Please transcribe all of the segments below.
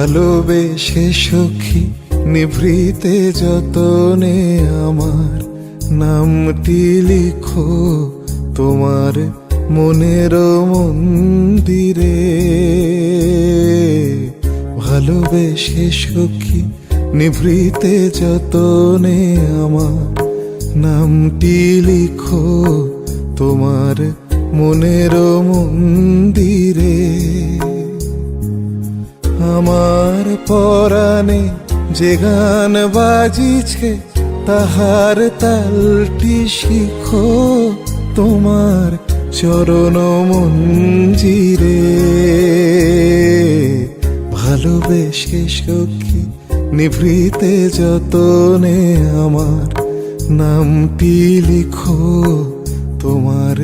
ভালোবেসে সখী নিভৃতে যতনে আমার নামটি লিখো তোমার মনের মন্দিরে। ভালোবেসে সখী নিভৃতে যতনে আমার নামটি লিখো তোমার মনের মন্দিরে। আমার পরাণে যে গান বাজিছে তাহার তালটি শিখো তোমার চরণ মঞ্জিরে। ভালোবেসে সখী নিভৃতে যতনে আমার নামটি লিখো তোমার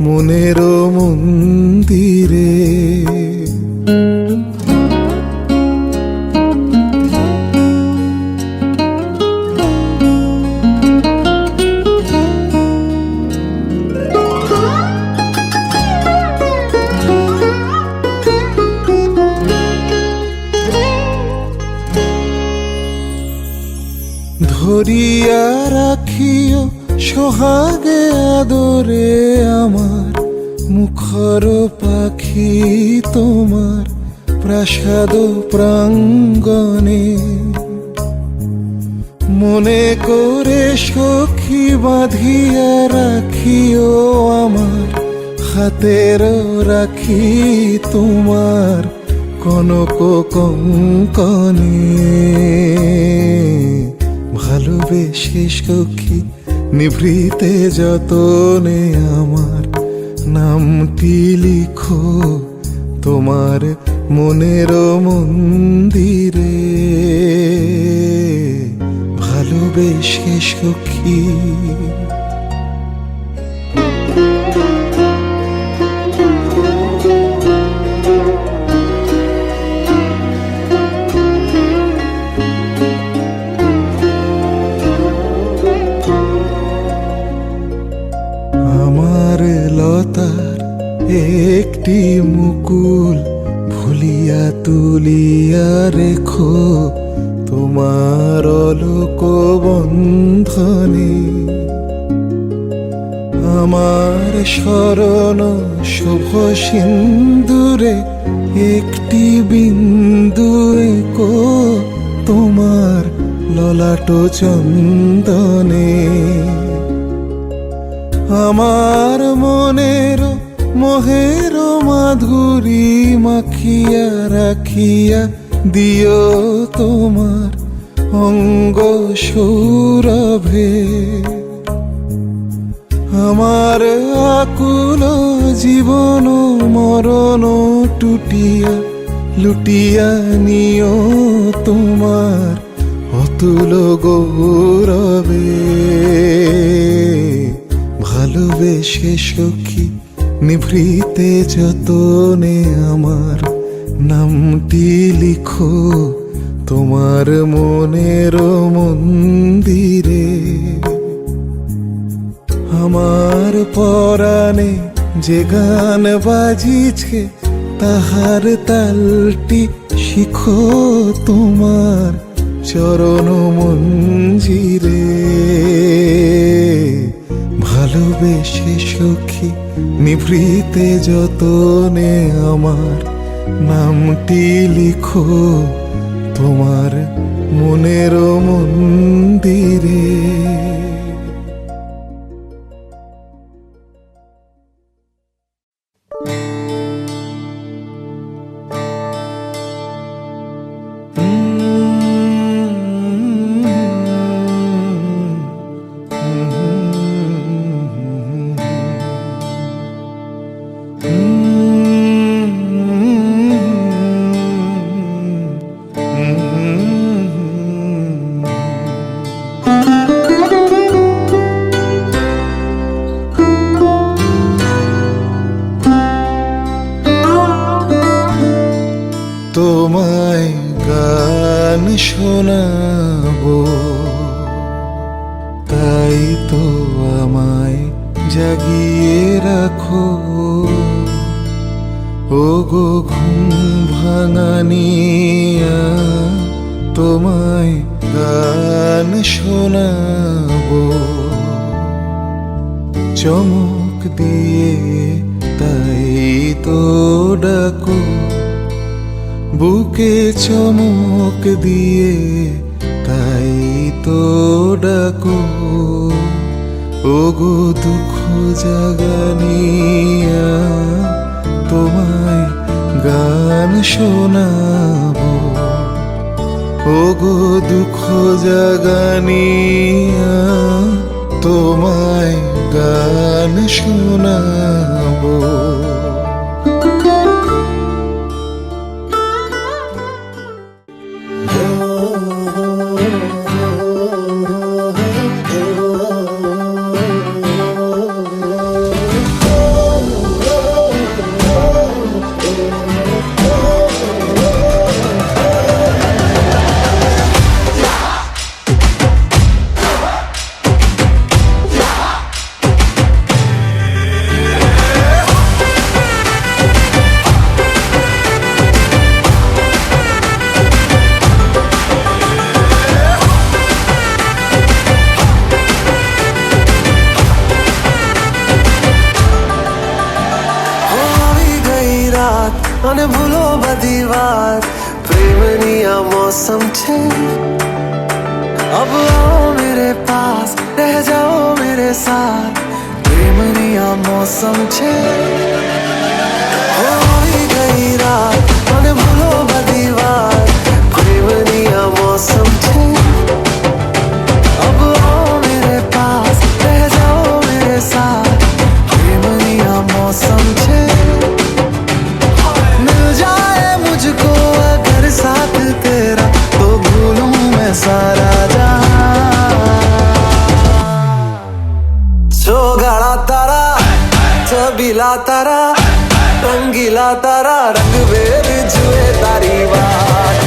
মনের মন্দিরে। ধরিয়া রাখিও সোহাগে আদরে আমার মুখর পাখি তোমার প্রাসাদ প্রাঙ্গণে। মনে করে সখী বাঁধিয়া রাখিও আমার হাতের রাখি তোমার কনক কঙ্কনে। ভালোবেসে সখী নিভৃতে যতনে আমার নামটি লিখো তোমার মনের মন্দিরে। ভালোবেসে সখী লতার একটি মুকুল ভুলিয়া তুলিয়া রেখো তোমার অলোক বন্ধনে। আমার শরণ শুভ সিন্দুরে একটি বিন্দু এঁকো তোমার ললাট চন্দনে। আমার মনের মোহের মাধুরী মাখিয়া রাখিয়া দিও তোমার অঙ্গ সৌরভে। আমার আকুল জীবন মরণ টুটিয়া লুটিয়া নিও তোমার অতুল গৌরবে। ভালোবেসে সখী নিভৃতে যতনে আমার নামটি লিখো তোমার মনের মন্দিরে। আমার পরাণে যে গান বাজিছে তাহার তালটি শিখো তোমার চরণ মঞ্জিরে। ভালোবেসে সখী নিভৃতে যতনে আমার নামটি লিখো তোমার মনের মন্দিরে। তোমায় গান শোনাবো তাই তো আমায় জাগিয়ে রাখো। ও গো ঘুম ভাঙানিয়া তোমায় গান শোনাবো চমক দিয়ে তাই তো ডাকো বুকে চমক দিয়ে তাই তো ডাকো ও গো দুঃখ জাগানিয়া তোমায় গান শোনাবো ও গো দুঃখ জাগানিয়া তোমায় গান শোনাবো અને ભૂલો બધી વાત પ્રેમની આ मौसम छे अब आओ मेरे पास रह जाओ मेरे साथ प्रेमनी आ मौसम छे होई गई रात અને ભૂલો બધી વાત પ્રેમની आ मौसम छे अब आओ मेरे पास रह जाओ मेरे साथ प्रेमनी आ मौसम छे मुझको अगर साथ तेरा तो भूलूं मैं सारा जहां सोगाड़ा तारा छबीला तारा रंगीला तारा रंग बेर जुए तारी बात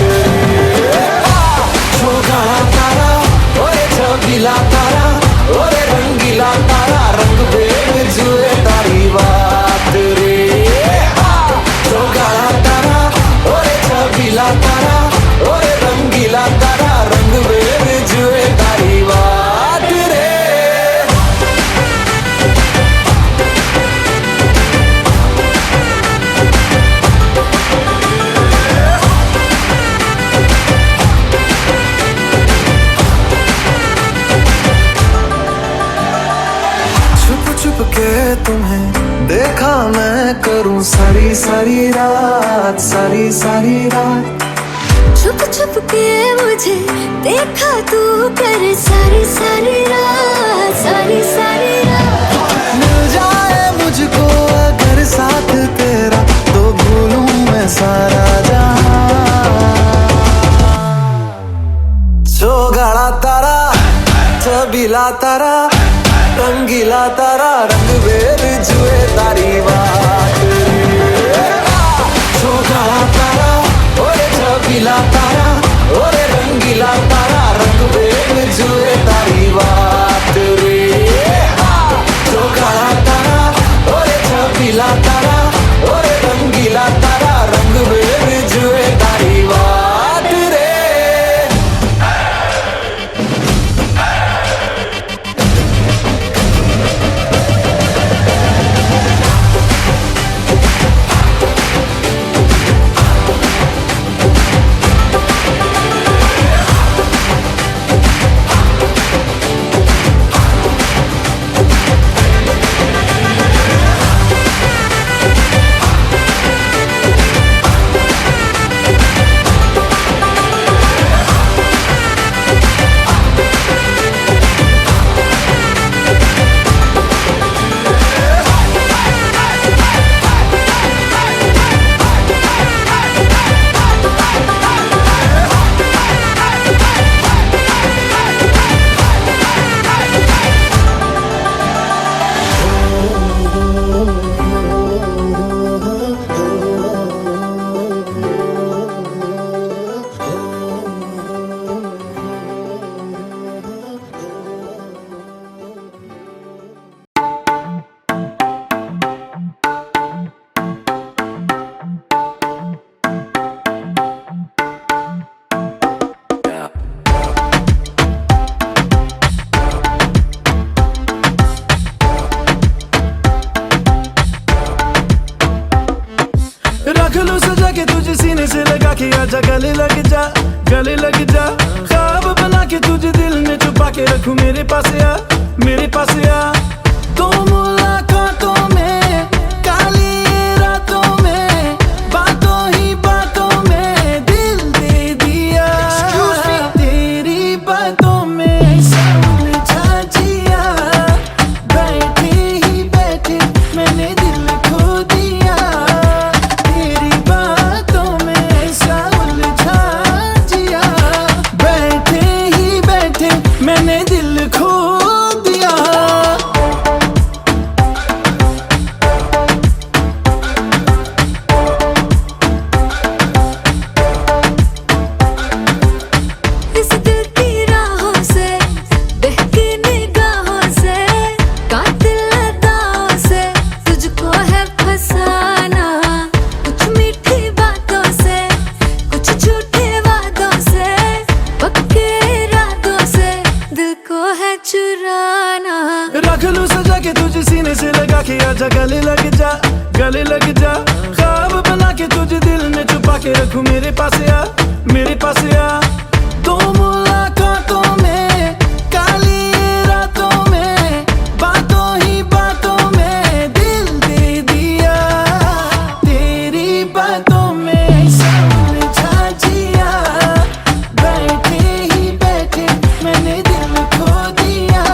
सोगाड़ा तारा ओरे छबीला तारा ओरे रंगीला तारा रंग बेर जुए तारी बात रे सोगाड़ा तारा ओरे छबीला तारा ओरे रंगीला तारा रंग बेर जुए तारी बात रे छुप छुप के तुम्हें देखा मैं करूं सारी सारी रात सारी सारी रात छुप छुप के मुझे देखा तू कर सारी सारी रात मिल जाए मुझको अगर साथ तेरा तो भूलूं मैं सारा जहां सोगाड़ा तारा छबीला तारा रंगीला तारा रंग बेर जुए तारी बात सोगाड़ा तारा ओरे छबीला तारा ओरे रंगीला तारा रंग बेर जुए तारी बात रे सोगाड़ा तारा ओरे छबीला तारा ओरे रंगीला तारा रंग बेर जुए तारी बात रे सीने से लगा के आजा गले लग जा, गले लग जा। ख्वाब बना के तुझे दिल में छुपा के रखूं, मेरे पास आ, मेरे पास आ। तो मुलाकातों में, काली रातों में, बातों ही बातों में दिल दे दिया। तेरी बातों में ऐसा उलझा जिया, बैठे ही बैठे मैंने दिल खो दिया। तेरी बातों में ऐसा उलझा जिया, बैठे ही बैठे मैंने दिल खो दिया। इस दिल की राहों से, बहकी निगाहों से, कातिल अदाओं से तुझको है फसाना। कुछ मीठी बातों से, कुछ झूठे वादों से, पक्के इरादों से दिल को है चुराना। रख लूं सजा के तुझे सीने से लगा के आजा गले लग जा, गले लग जा। ख्वाब बना के तुझे दिल में छुपा के रखूं, मेरे पास आ, मेरे पास आ। तो मुलाकातों में, काली रातों में, बातों ही बातों में दिल दे दिया। तेरी बातों में ऐसा उलझा जिया, बैठे ही बैठे मैंने दिल खो दिया।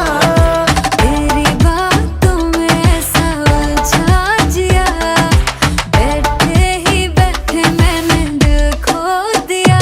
तेरी बातों में ऐसा उलझा जिया, बैठे ही बैठे मैंने दिल खो दिया।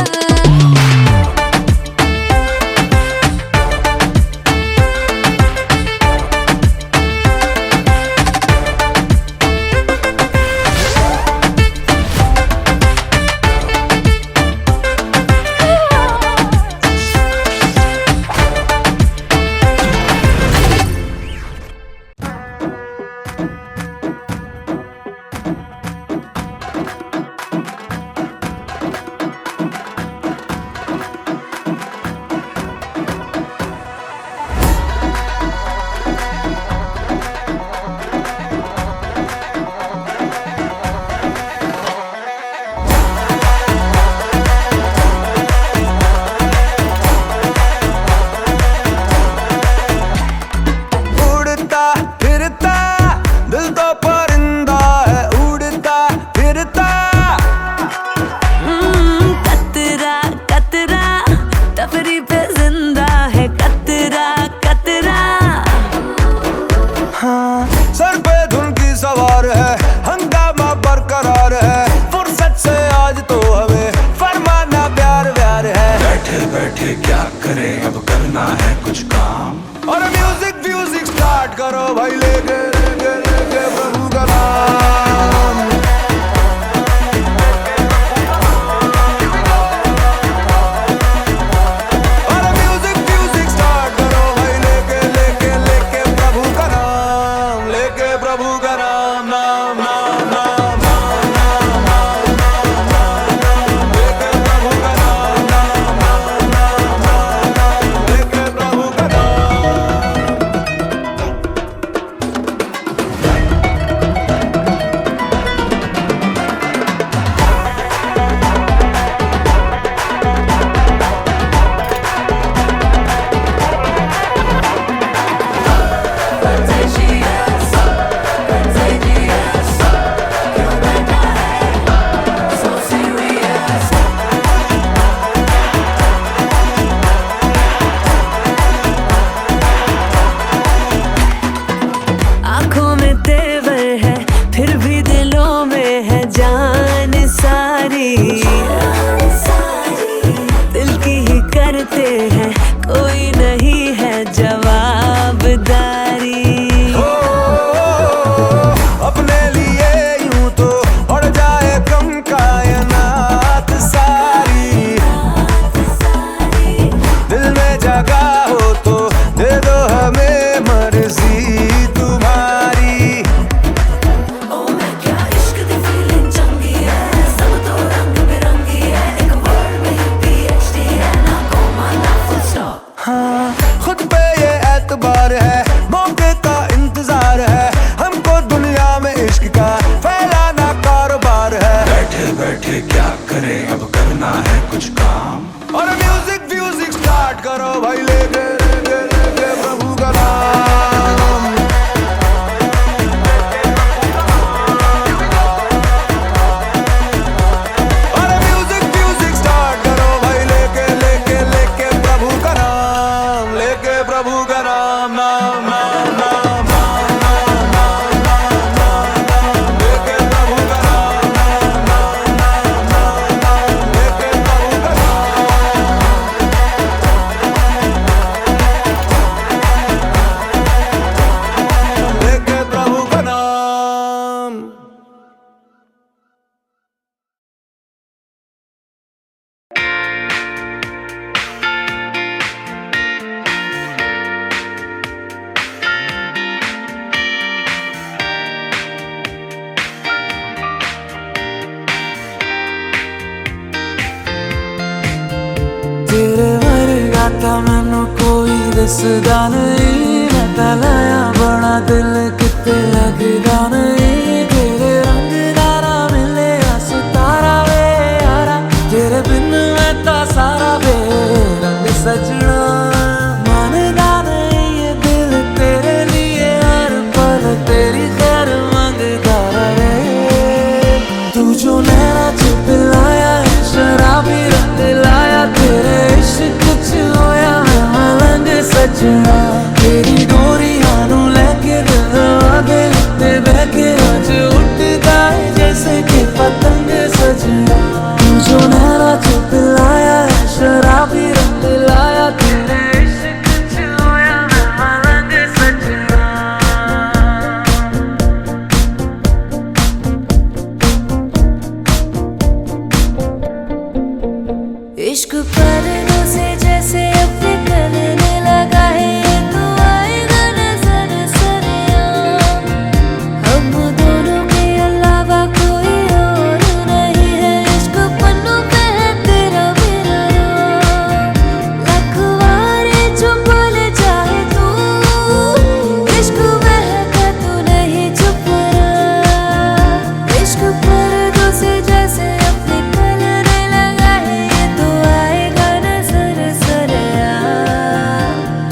उड़ता फिरता दिल तो परिंदा है, उड़ता फिरता। कतरा कतरा तफरी पे जिंदा है, कतरा कतरा। हाँ, सर पे धुन की सवार है, हंगामा बरकरार है। फुर्सत से आज तो हमें फरमाना प्यार व्यार है। बैठे बैठे क्या करें, अब करना है कुछ काम। और म्यूजिक म्यूजिक स्टार्ट करो भाई, लेके लेके लेके प्रभु का नाम। और म्यूजिक म्यूजिक स्टार्ट करो भाई, लेके लेके लेके प्रभु का नाम, लेके प्रभु का नाम, नाम नाम नाम नाम नाम नाम नाम नाम। लेके प्रभु का नाम, नाम नाम नाम नाम नाम, लेके प्रभु का नाम। करे अब करना है कुछ काम। और म्यूजिक म्यूजिक स्टार्ट करो भाई, लेके लेके लेके प्रभु का नाम। और म्यूजिक म्यूजिक स्टार्ट करो भाई, लेके लेके लेके प्रभु का नाम, लेके प्रभु का नाम, नाम नाम नाम नाम नाम नाम नाम नाम, लेके प्रभु का नाम, नाम नाम नाम नाम नाम, लेके प्रभु का नाम, लेके प्रभु का नाम। तेरे वर्गा ता मैनू कोई दसदा नहीं, मैं ता लाया बड़ा दिल किते लगदा नहीं। तेरे रंग दारा मिले सितारा वे यारा, तेरे बिन मैं ता सारा बेरंग सजना। मानदा नहीं ये दिल तेरे लिए हर पल तेरी खैर मंगदा रहे। तू जो नैना च पिलाया है शराबी रंग लाया, तेरे इश्क च होया मैं मलंग सजना। तेरी डोरियां नू लेके दिल आगे ते बहके अज उठदा है जैसे कि पतंग सजना। तू जो नैना च पिलाया है शराबी रंग लाया, तेरे इश्क च होया मैं मलंग सजना। इश्क पर्दों से जैसे अपने करने लगा है, तो आएगा नजर सरिया। हम दोनों के अलावा कोई और नहीं है, इश्क पन्नों पे है तेरा मेरा नाम। लखवारे जो बोले चाहे तू, इश्क महका तू नहीं चुप रहा। इश्क पर्दों से जैसे अपने करने लगा है, ये तो आएगा नजर सरिया।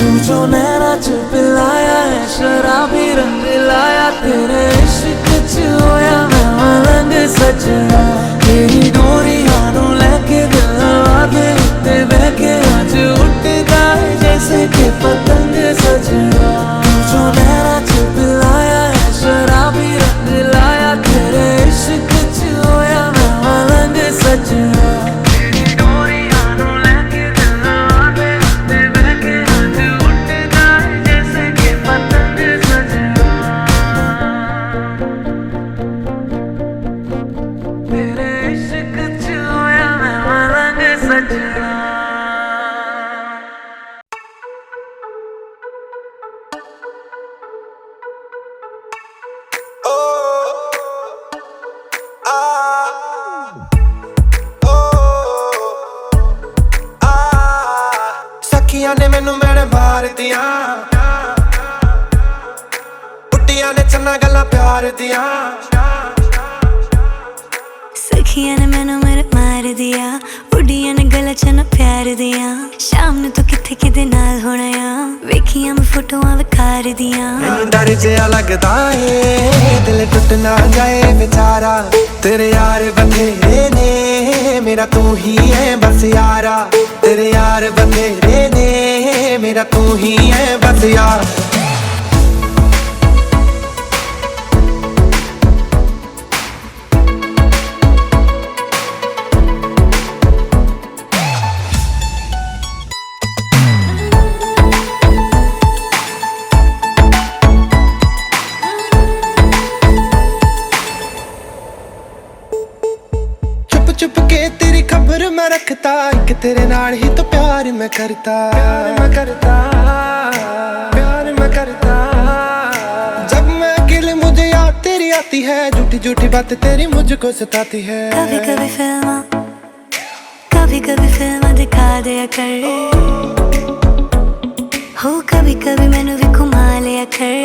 तू जो नैना च पिलाया है शराबी रंग लाया, तेरे इश्क च होया मैं मलंग सजना। तेरी डोरियां नू लेके दिल आगे ते बहके अज उठदा है जैसे कि पतंग सजना। तू जो नैना च पिलाया है शराबी रंग लाया, तेरे इश्क च होया मैं मलंग सजना। तेरी डोरियां नू लेके दिल आगे ते बहके अज उठदा है जैसे कि पतंग सजना। तेरे इश्क च होया मैं मलंग सजना। सखियां ने मैनू मेरे मार दिया, बुड्डियां ने चन्ना गल्लां प्यार दिया। सखियां ने मैनू मेरे मार दिया, उड़ियां ने गला च ना प्यार दिया। शाम नू तू किथे किदे नाल होना आ, वेखियां मैं फोटोआं विखार दिया। मैनू डर जिहा लगदा है दिल टुट ना जाए बेचारा। तेरे यार बंधेरे ने मेरा तू ही है बस यारा। तेरे यार बंधेरे ने मेरा तू ही है बस यार। चुप के तेरी खबर मैं रखता, एक तेरे नाल ही तो प्यार मैं करता। प्यार मैं करता। जब मैं अकेले मुझे याद तेरी आती है, झूठी झूठी बातें तेरी मुझको सताती है। कभी कभी फिल्म दिखा दिया कर, हो कभी कभी मैनू भी घुमा लिया कर।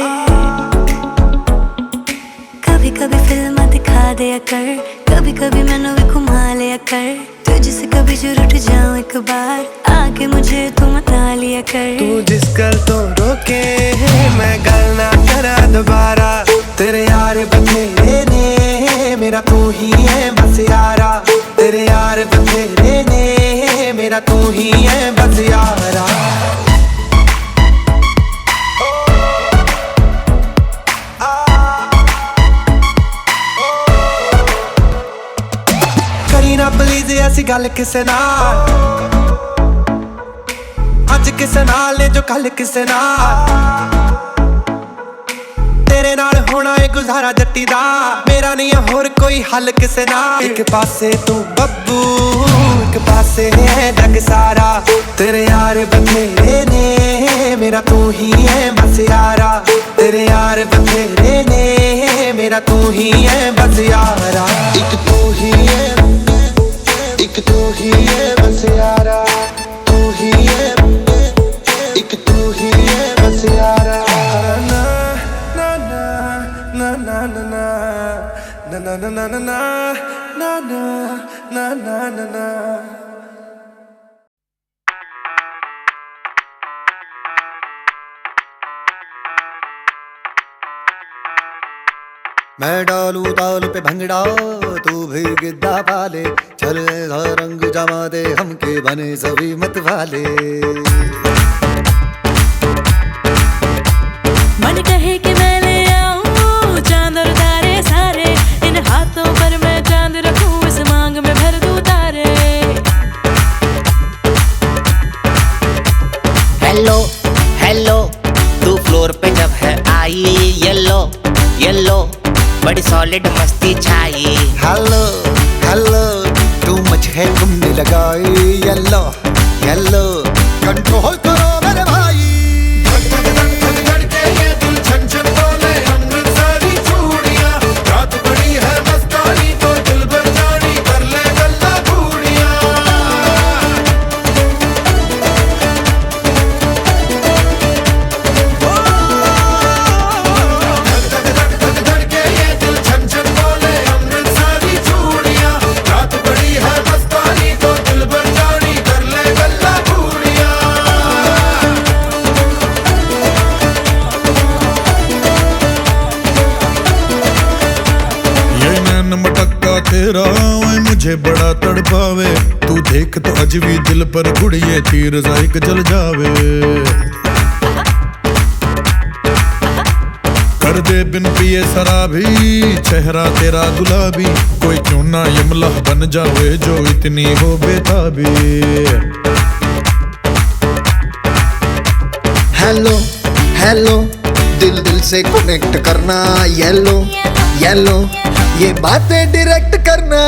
कभी कभी फिल्म दिखा दिया कर, कभी कभी मैनू भी घुमा लिया कर, तुझसे कभी जो रूठ जाऊं एक बार, आके मुझे तू मना लिया कर। तू जिस कर तो रोके मैं गल ना करा दोबारा, तेरे यार बथेरे ने मेरा तू ही है बस यारा, तेरे यार बथेरे ने मेरा तू ही है बस यारा। करी ना प्लीज ऐसी गल किसे नाल, अज किसे नाल ने जो कल किसे नाल, तेरे नाल होना है गुजारा जट्टी दा, मेरा नहीं है होर कोई हल किसे नाल। एक पासे तू बब्बू एक पासे है जग सारा, तेरे यार बथेरे ने मेरा तू ही है बस यारा, तेरे यार बथेरे ने मेरा तू ही है बस यारा। एक तू ही है, एक तू ही है बस यारा, तू ही है, एक तू ही है बस यारा। ना ना ना ना ना ना ना ना ना ना ना ना ना ना ना। मैं डालू ताल पे भंगड़ा तू भी गिद्दा पाले, चल ऐसा रंग जमा दे हमके बने सभी मत वाले। मन कहे कि मैं ले आऊं चांद और तारे सारे, इन हाथों पर मैं चांद रखूं इस मांग में भर दूं तारे। हेलो हेलो तू फ्लोर पे जब है आई, येलो येलो बड़ी सॉलिड मस्ती छाई। हेलो हेलो तू मच है तुमने लगाई, येलो येलो कंट्रोल करो मेरे भाई। तेरा मुझे बड़ा तड़पावे, तू देख तो अज भी दिल पर गुड़िए तीर जाइक जल जावे। कर दे बिन पिए शराबी चेहरा तेरा गुलाबी, कोई क्यों ना यमला बन जावे जो इतनी हो बेताबी। हेलो हेलो दिल दिल से कनेक्ट करना, येलो येलो ये बातें डायरेक्ट करना।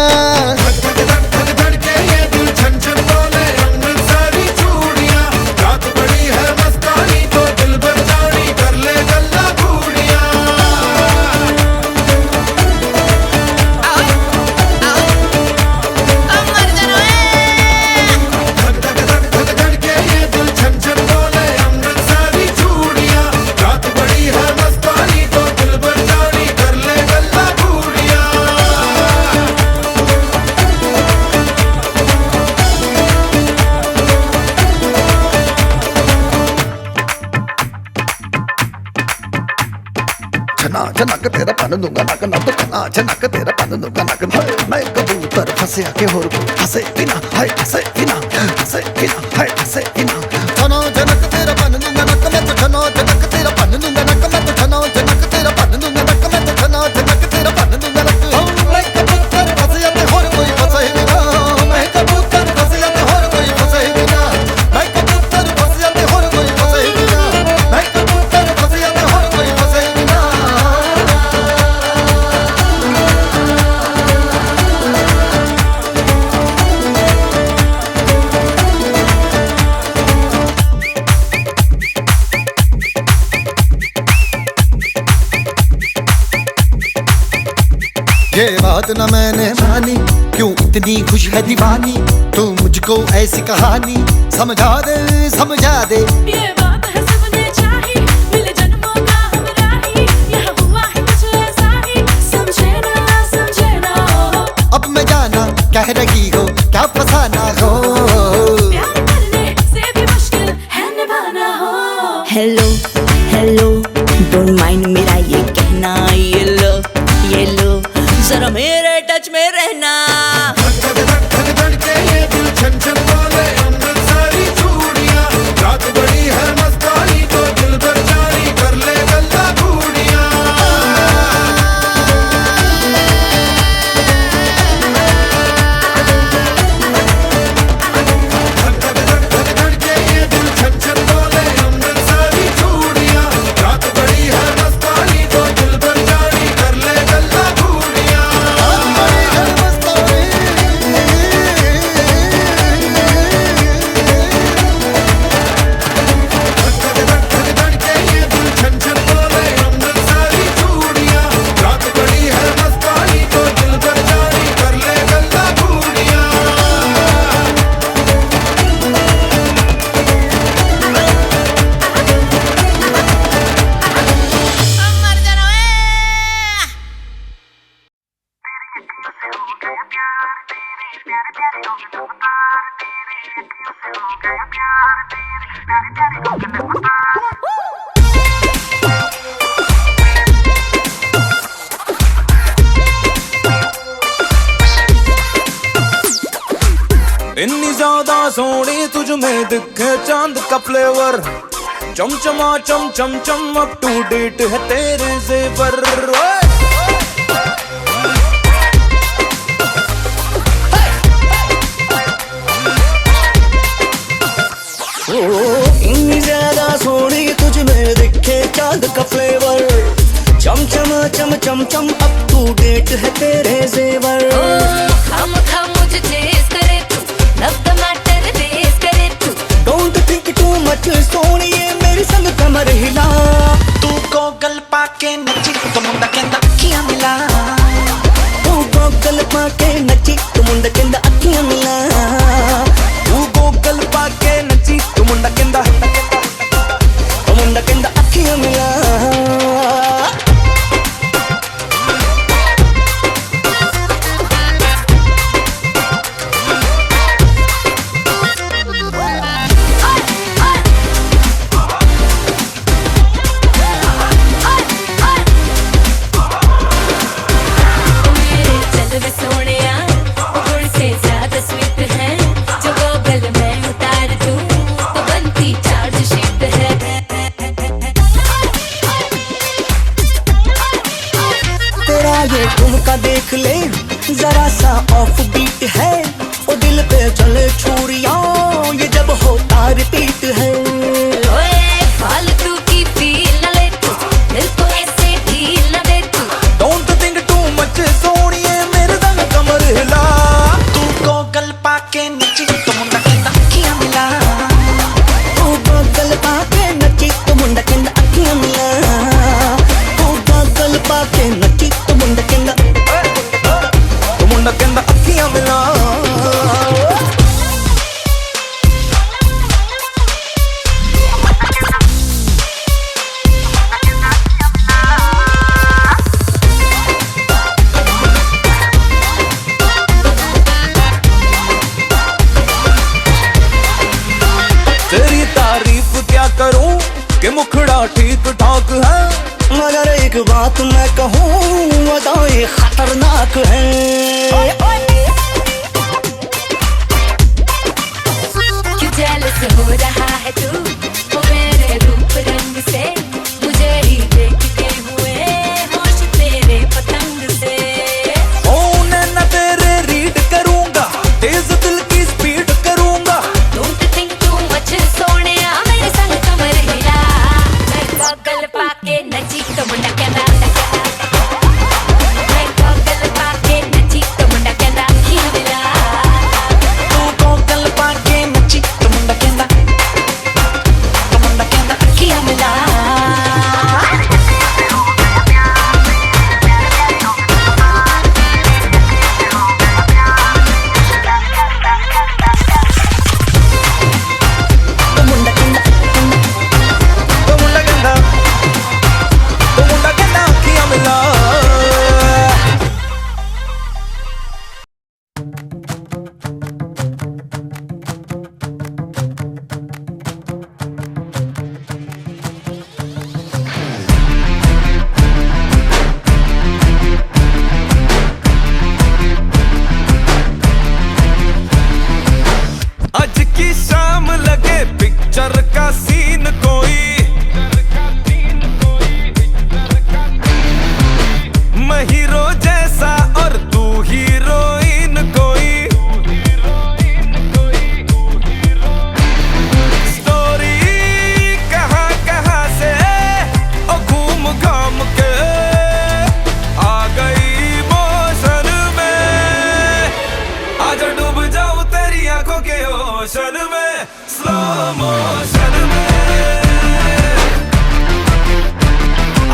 चनक तेरा पन दूंगा नक नक तना, चनक तेरा पन दूंगा नक। मैं कबूतर फंसे आके होर को हंसे बिना, हाय हंसे बिना, हंसे बिना, हाय हंसे बिना। चनो चनक तेरा पन दूंगा नक, मैं तो चनो चनक तेरा पन दूंगा नक, मैं तो चनो चनक तेरा पन दूंगा नक, मैं तो चनो चनक तेरा पन दूंगा नक। मैं कबूतर फंसे आके होर कोई फंसे बिना, मैं कबूतर फंसे आके होर कोई फंसे बिना, मैं कबूतर फंसे आके होर कोई फंसे बिना, मैं कबूतर फंसे आके होर कोई फंसे बिना। ये बात न मैंने मानी, क्यों इतनी खुश है दीवानी, तू मुझको ऐसी कहानी समझा दे समझा दे। ये बात है सबने चाही, मिले जन्मों का हमरा ही, यहाँ हुआ है कुछ ऐसा ही, समझे ना समझे ना। अब मैं जाना कह रही हो क्या फसाना हो? प्यार करने से भी मुश्किल है निभाना हो। हेलो हेलो डोंट माइंड मेरा ये कहना, ये लो जरा मेरे टच में रहना। रात बड़ी है मस्तानी तो दिल भर जानी कर ले गल्ला घूड़ियां। धड़के ये दिल छन छन बोले अंदर सारी चूड़ियां। रात बड़ी है मस्तानी तो दिल भर जानी कर ले गल्ला घूड़ियां। धड़के ये दिल छन छन बोले अंदर सारी चूड़ियां। रात बड़ी है मस्तानी तो दिल भर जानी कर ले गल्ला घूड़ियां। इतनी ज्यादा सोनी तुझ में दिखे चांद का फ्लेवर। चमचमा चम चम चम अप टू डेट है तेरे जेवर। इतनी ज्यादा सोनी तुझ में दिखे चांद का फ्लेवर। चमचमा चम चम चम अप टू डेट है तेरे जेवर। खम मुझे चेस करे तू, love the matter रेस करे तू। डोंट थिंक टू मच सोनिए मेरे संग कमर हिला। तू गोगल पाके नची तो मुंडा कहंदा अखियां मिला। तू गोगल पाके नची तू मुंडा कहंदा अखियां मिला। तू गोगल पाके नची तू मुंडा कहंदा तू मुंडा कहंदा अखियां मिला। मेरे चलवे सोनिया गुण से ज्यादा स्वीट है। जो गॉगल में उतार दूं तो बनती चार्जशीट है। तेरा ये ठुमका देख ले जरा सा ऑफ बीट है। ओ दिल पे चले छुरियां ये जब होता रिपीट है। ओए फालतू की फील न ले तू, दिल को ऐसे ढील न दे तू। डोंट थिंक टू मच सोनिए मेरे संग कमर हिला। तू गोगल पाके नची तो मुंडा कहंदा अखियां मिला। तू गोगल पाके नची तो मुंडा कहंदा अखियां मिला। तू गोगल पाके नची तो मुंडा कहंदा अखियां मिला। तेरी तारीफ क्या करूं कि मुखड़ा ठीक ठाक है। मगर एक बात मैं कहूँ अदाएं खतरनाक है। क्यों जेलस हो रहा है तू वो मेरे रूप रंग से? मुझे ही देखते हुए होश तेरे पतंग से। फोन न तेरे रीड करूंगा, तेज दिल की स्पीड करूंगा। Don't think too much Sonia मेरे संग कमर हिला। मैं गॉगल पाके नची तो मुंडा कहंदा। मैं गॉगल पाके नची तो मुंडा पिक्चर का सीन कोई मैं हीरो जैसा और तू हीरोइन कोई स्टोरी कहाँ कहाँ से ओ घूम घाम के आ गई मोशन में आजा डूब जाऊं तेरी आंखों के ओशन में स्लो मोशन में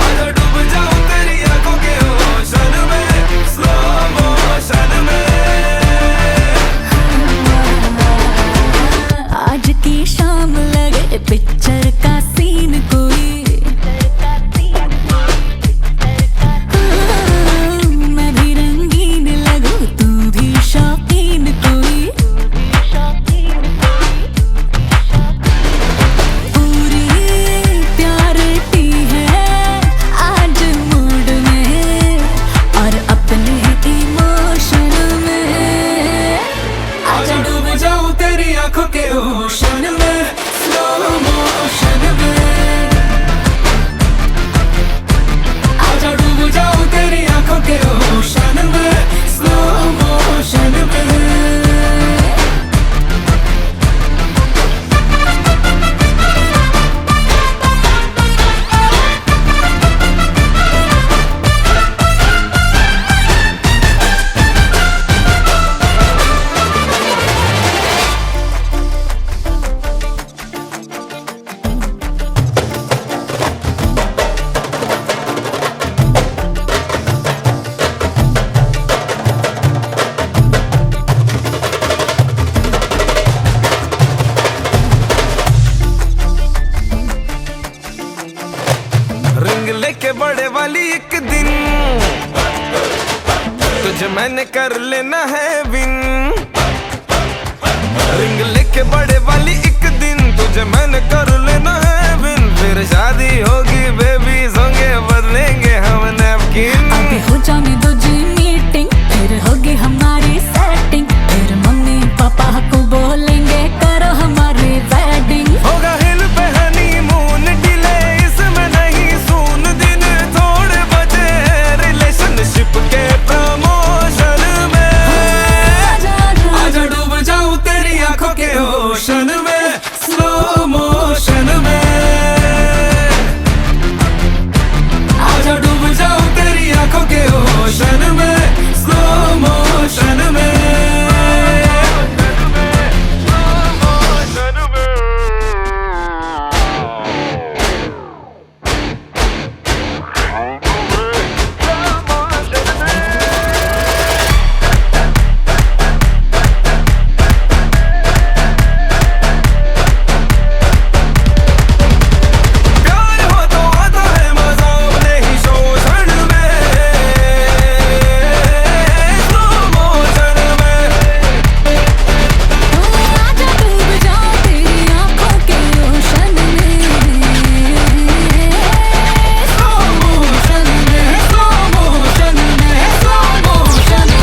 आजा डूब जाऊं तेरी आंखों के ओशन में स्लो मोशन में आज की शाम लगे पिक्चर का सीन कोई मैं भी रंगीन लगूं तू भी शौकीन कोई पूरी प्यारिटी है आज मूड में और अपने इमोशन में आजा डूब जाऊं तेरी आंखों के ओशन में स्लो मोशन में आजा डूब जाऊं तेरी आंखों के ओशन में स्लो मोशन में रिंग लेके बड़े वाली एक दिन तुझे मैंने कर लेना है विन रिंग लेके बड़े वाली एक दिन तुझे मैंने कर लेना है विन फिर शादी होगी बेबी होंगे बदलेंगे हम नैपकिन अभी हो जाने दो जी मीटिंग फिर होगी हमारी सेटिंग फिर मम्मी पापा को बोलेंगे करो हमारी वेडिंग होगा हिल पे हनीमून डिले इसमें नहीं सून दिन थोड़े बचे रिलेशनशिप के प्रमोशन में आजा डूब जाऊं तेरी आंखों के ओशन में स्लो मोशन में आजा डूब जाऊं तेरी आंखों के ओशन में स्लो मोशन में प्यार हो तो आता है मजा नहीं शोषण में स्लो मोशन में आजा डूब जाओ तेरी आंखों के ओशन में स्लो मोशन में स्लो मोशन में स्लो मोशन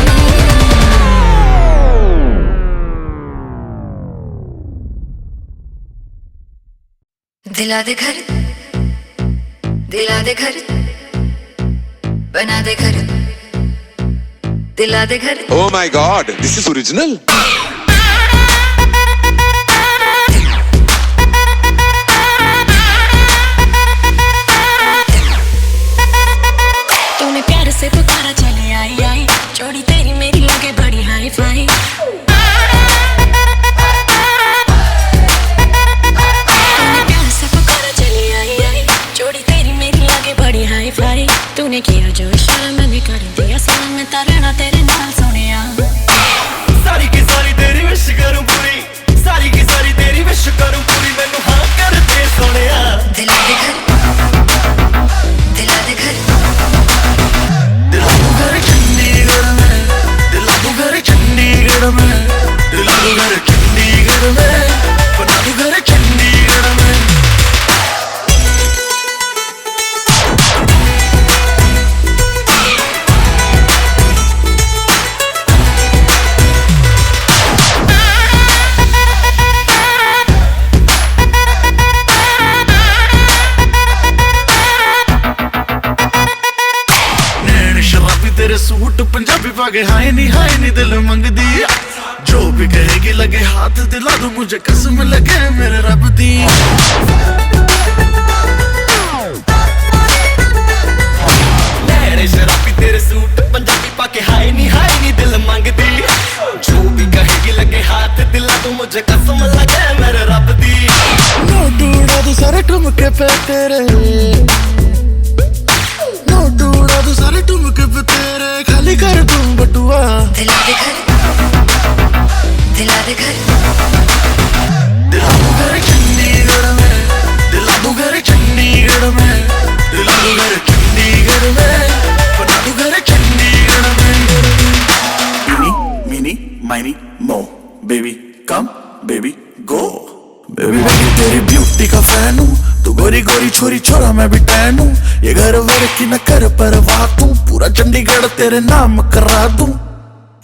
दिला दे घर दिला दे घर बना दे घर दिला दे घर Oh my god, this is original. तूने प्यार से पुकारा चले आई आई जोड़ी तेरी मेरी लगे बड़ी हाई फाई तूने प्यार से पुकारा चले आई आई जोड़ी तेरी मेरी लगे बड़ी हाई फाई तूने किया जो इशारा मैंने कर दिया सलाम मैं तारा ना तेरे नाल सोनिया सारी की सारी पाके हाय नहीं दिल मंग दी जो भी कहेगी लगे हाथ दिला दू मुझे कसम लगे मेरे रब दी लहरे शराबी तेरे सूट पंजाबी पाके हाय नहीं दिल मंगदी जो भी कहेगी लगे हाथ दिला दू मुझे कसम लगे मेरे रब दी नोट उड़ा दू सारे ठुमके पे तेरे नोट उड़ा दू सारे ठुमके पे तेरे खाली कर तुम बटुआ दिला दे घर दिला दे घर दिला दू घर चंडीगढ़ में दिला दू घर चंडीगढ़ में दिला दू घर चंडीगढ़ में बना दू घर चंडीगढ़ में मिनी माइनी मो बेबी कम बेबी गो बेबी बेबी तेरी ब्यूटी का फैन हूँ तू गोरी गोरी छोरी छोरा मैं भी टैन हूँ ये घर वर की न कर परवाह तू पूरा चंडीगढ़ तेरे नाम करा दूं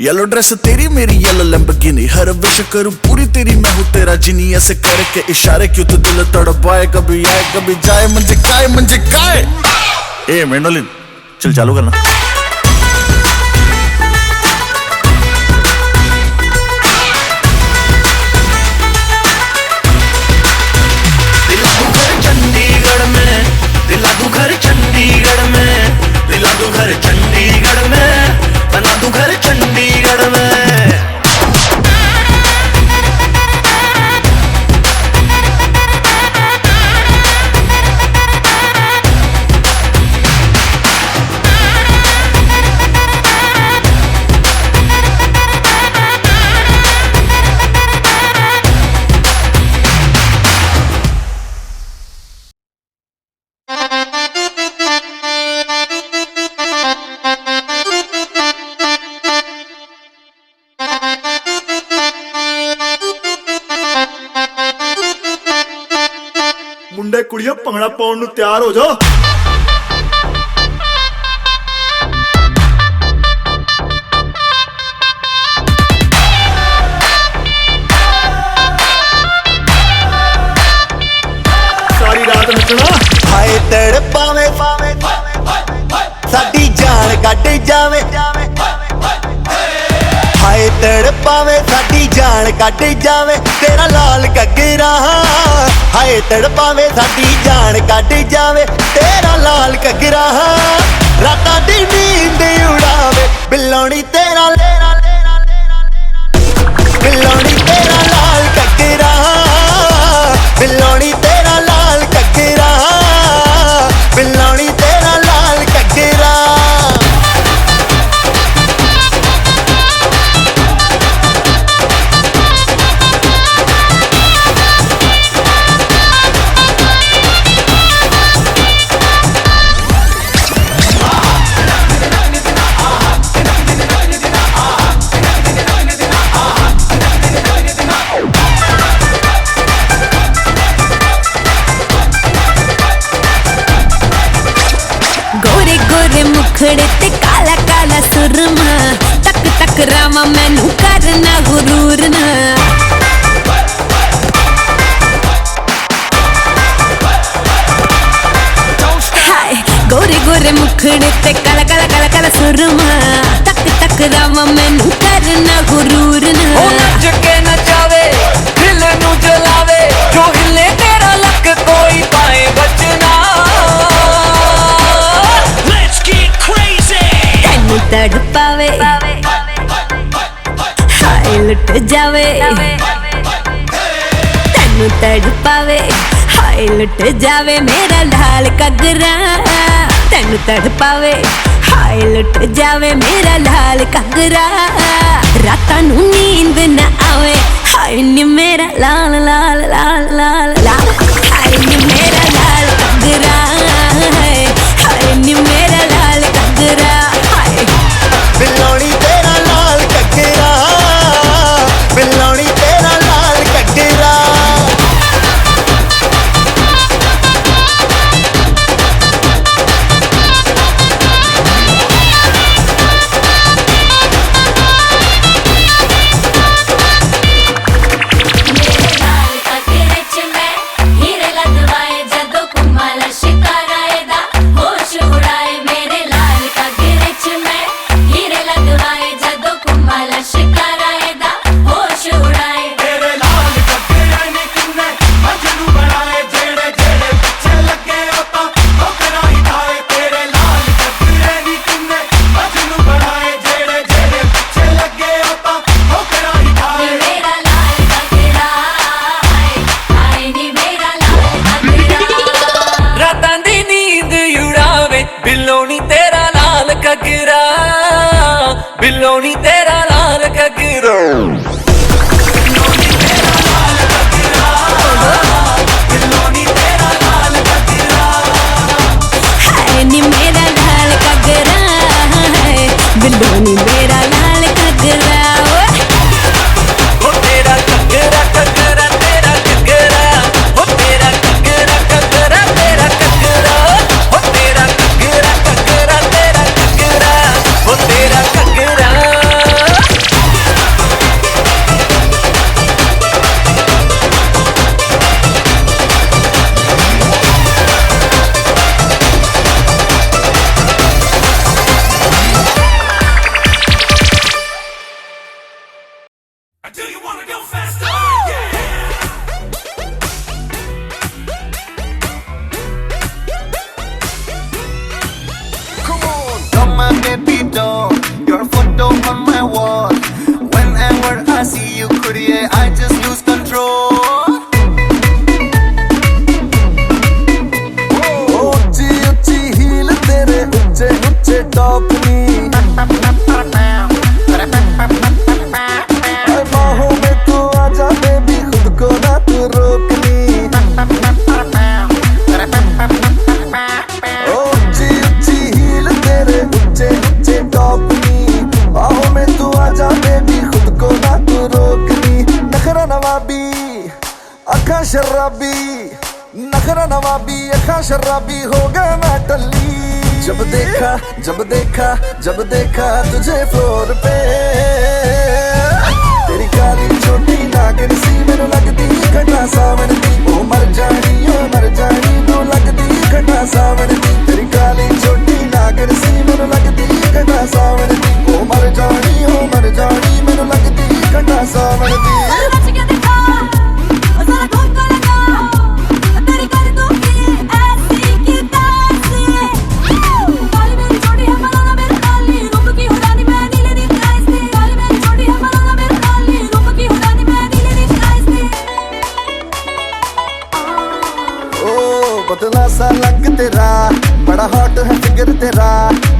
येलो ड्रेस तेरी मेरी येलो लैम्बोर्गिनी हर विश करूं पूरी तेरी मैं हूँ तेरा जिनी ऐसे करके इशारे क्यों तो दिल तड़पाए कभी आए कभी जाए मंजे काय ए मेंडोलिन चल चालू करना दिला दू घर चंडीगढ़ में दिला दू घर चंडीगढ़ में दिला दू घर चंडीगढ़ में बना दू घर चंडीगढ़ में मुंडे कुड़ियों भंगड़ा पाउण नूं तैयार हो जाओ सारी रात नचना हाय तड़पावे साडी जान कट जावे हाय तड़पावे साडी जान कट जावे तेरा लाल घग्गरा हाय तड़पावे साडी जान कट जावे तेरा लाल घग्गरा रातां दी नींद उड़ावे बिल्लोनी तेरा बिल्लोनी तेरा लाल घग्गरा बिल्लोनी तेरा लाल घग्गरा बिल्लोनी तेरा लाल घग्गरा मुखड़े ते काला काला सुरमा तक तक रामा मैनू करना गुरूर ना हाय गोरे गोरे मुखड़े ते काला काला काला काला सुरमा तक तक रामा मैनू करना गुरूर ना नच के नचावे दिल नू जलावे जो हिले तेरा लक कोई पाए बचना तड़पावे हाय लुट जावे तेनू तड़पावे हाय लुट जावे मेरा लाल घग्गरा तेनू तड़पावे हाय लुट जावे मेरा लाल घग्गरा रातां नू नींद न आवे हाय नी मेरा लाल लाल लाल लाल लाल हाय नी मेरा लाल घग्गरा हाय नी मेरा लाल घग्गरा बिल्लोनी तेरा लाल घग्गरा बिल्लोनी तेरा लाल घग्गरा शराबी अखा शराबी नखरा नवाबी अखा शराबी हो गए मैं टल्ली जब देखा तुझे फ्लोर पे तेरी काली छोटी नागिन सी मैनू लगदी घटा सावन दी ओ मर जानी तू लगदी घटा सावन दी तेरी काली छोटी नागिन सी मैनू लगदी घटा सावन दी ओ मर जानी मैनू लगदी घटा सावन दी बच के दिखा ओ जरा घूम तो लगा तेरी कर दूंगी ऐसी की तैसी काली मेरी छोटी है मलाला मेरे काली रूप की हुडानी मैं नीले नीले आईज थी काली मेरी छोटी है मलाला मेरे काली रूप की हुडानी मैं नीले नीले आईज थी ओ पतला सा लग तेरा बड़ा हॉट है फिगर तेरा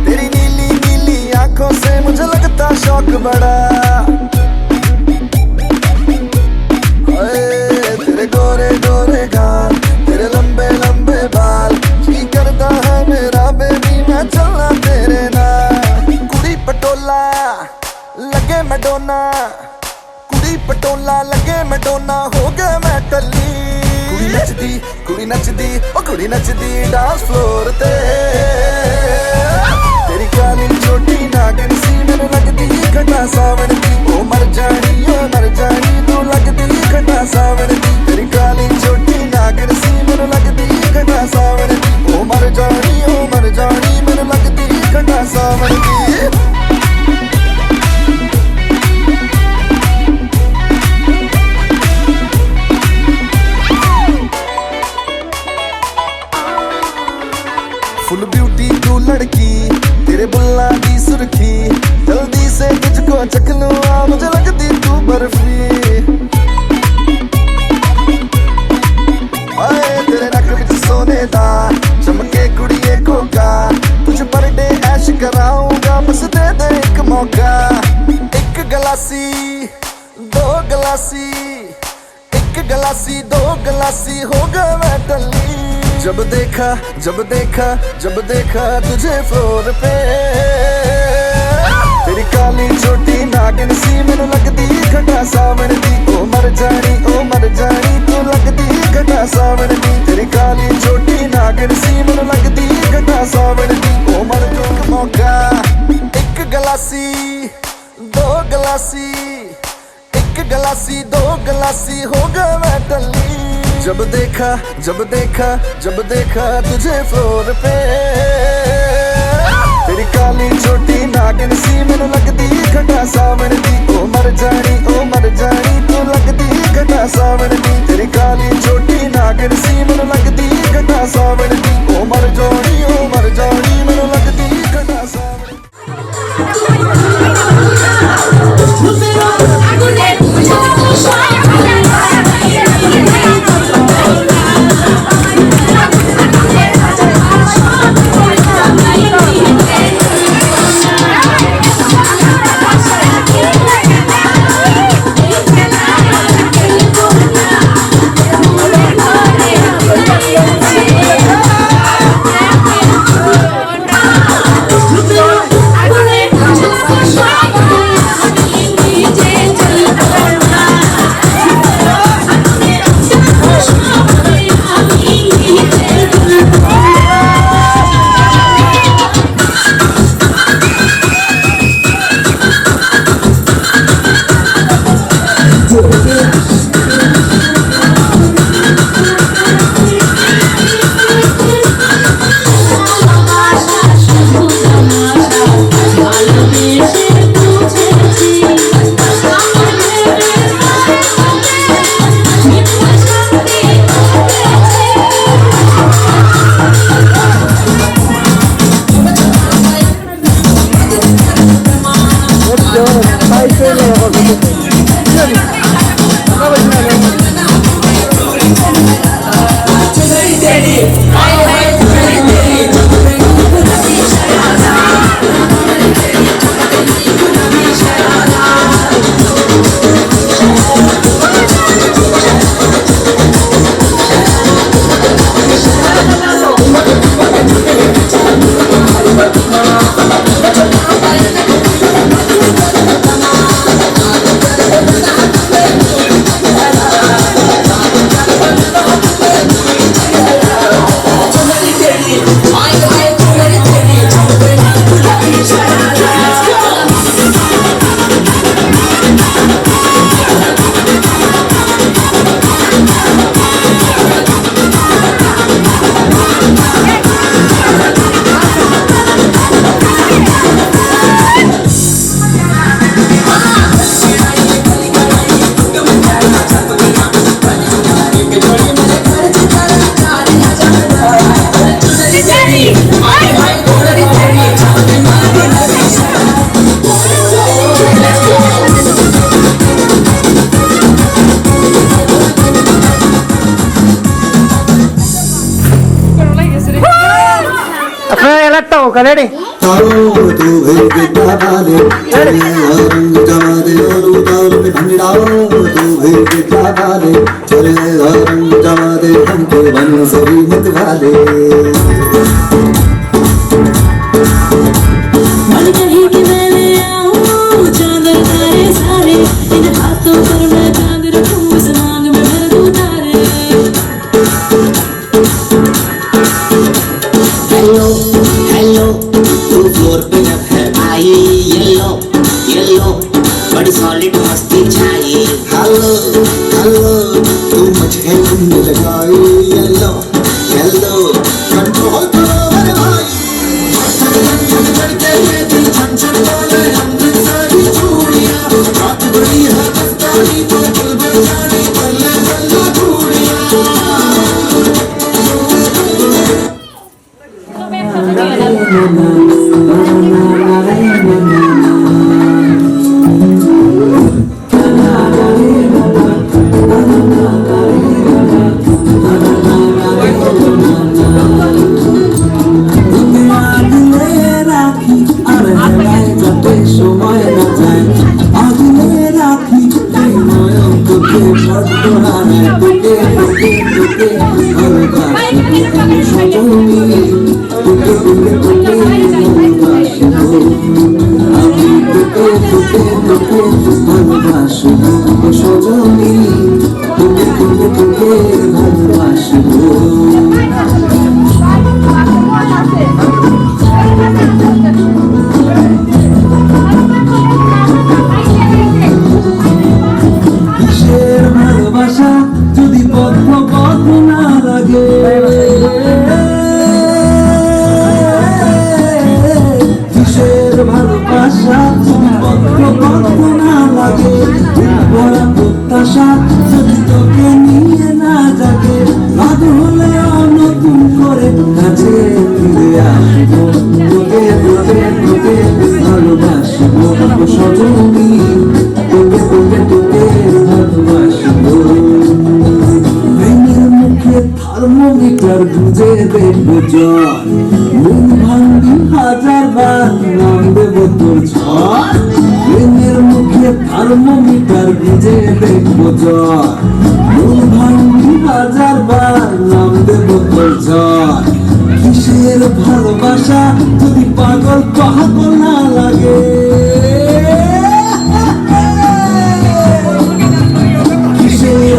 तेरी नीली नीली आंखों से मुझे लगता शौक बड़ा तेरे गोरे गोरे गाल तेरे लंबे लंबे बाल जी करता है मेरा बेबी मैं चलना तेरे नाल कुड़ी पटोला लगे मैडोना कुड़ी पटोला लगे मैडोना हो गया मैं टल्ली कुड़ी नचदी डांस फ्लोर ते तेरी काली छोटी नागिन सी मैनू लगदी घटा सावन दी ओ मर जानी तू लगदी घटा सावन दी तेरी काली छोटी नागिन सी मैनू लगदी घटा सावन दी ओ मर जानी मैनू लगदी घटा सावन दी फुल ब्यूटी तू लड़की तेरे बुल्ला दी सुर्खी जल्दी से तुझको चख लूं मुझे लगदी तू बर्फी आए तेरे नक विच सोने दा चमके कुड़िए कोका तुझ पर डे ऐश कराऊंगा बस दे दे एक मौका एक गलासी दो गलासी एक गलासी दो गलासी हो गए मैं टल्ली जब देखा तुझे फ्लोर पे तेरी काली छोटी नागिन सी मैनू लगदी घटा सावन दी ओ मर जानी तू लगदी घटा सावन दी तेरी काली छोटी नागिन सी मैनू लगदी घटा सावन दी ओ मर जानी मौका एक गलासी दो गलासी एक गलासी दो गलासी हो गए मैं टल्ली जब देखा तुझे फ्लोर पे तेरी काली छोटी नागिन सी मैनू लगदी घटा सावन दी ओ मर जानी तू लगदी घटा सावन दी तेरी काली छोटी नागिन सी मैनू लगदी घटा सावन दी ओ मर जानी मैनू लगदी घटा सावन ओके रेडी तारो तू भेज डाले चले रंग जमा दे और उतार पे भंडाओ तू भेज डाले चले रंग जमा दे हमको बन सभी मत वाले मन कहीं कि मैं ले आऊं चादर तारे सारे इन हाथों पर मैं चांद रखूं इस मांग में भर दूं तारे हेलो हेलो तू फ्लोर पे जब है आई येलो येलो बड़ी सॉलिड मस्ती छाई हेलो हेलो तू मुझे कुंड लगाई येलो येलो कंट्रोल करो मेरे भाई छन छन वाले अमृत सारी चूड़ियां रात बड़ी है दस्तानी तो दिल बचानी बल्ले बल्ले चूड़ियां যদি পদ্ম পদ্ম না লাগে কিসের ভালোবাসা যদি পদ্ম পদ্ম না লাগে বড় প্রত্যাশা যদি তোকে নিয়ে না জাগে রাত হলে নতুন করে কাছে ফিরে আসবো তোকে তোকে তোকে ভালোবাসবো সজনী তোকে তোকে তোকে ভালোবাসবো থার্মোমিটার বুঝে দেখবো জন মন ভাঙ্গি হাজার বার নাম দেবো তোর ঝড় প্রেমের মুখে থার্মোমিটার বুঝে দেখবো জন মন ভাঙ্গি হাজার বার নাম দেবো তোর ঝড় কিসের ভালোবাসা যদি পাগল পাগল না লাগে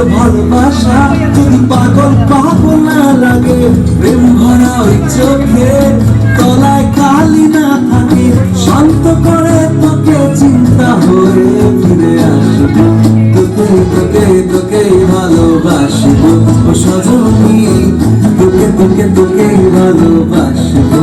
ভালোবাসা যদি পাগল পাগল না লাগে প্রেম ভরা ওই চোখে তলায় কালি না থাকে শান্ত করে তোকে চিন্তা হয়ে ফিরে আসবো তোকে তোকে তোকে ভালোবাসবো ও সজনী তোকে তোকে তোকে ভালোবাসবো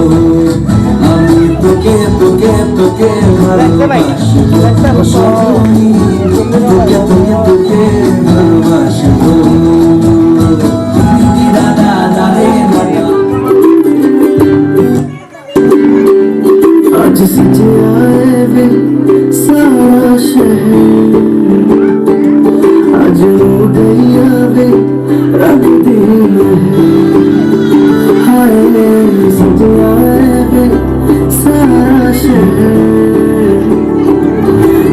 আমি তোকে তোকে তোকে ভালোবাসবো ও সজনী তোকে তোকে তোকে ভালোবাসবো आज सजे आए वे सारा शहर आज हो गई आवे रब दिन हाय सजे आए वे सारा शहर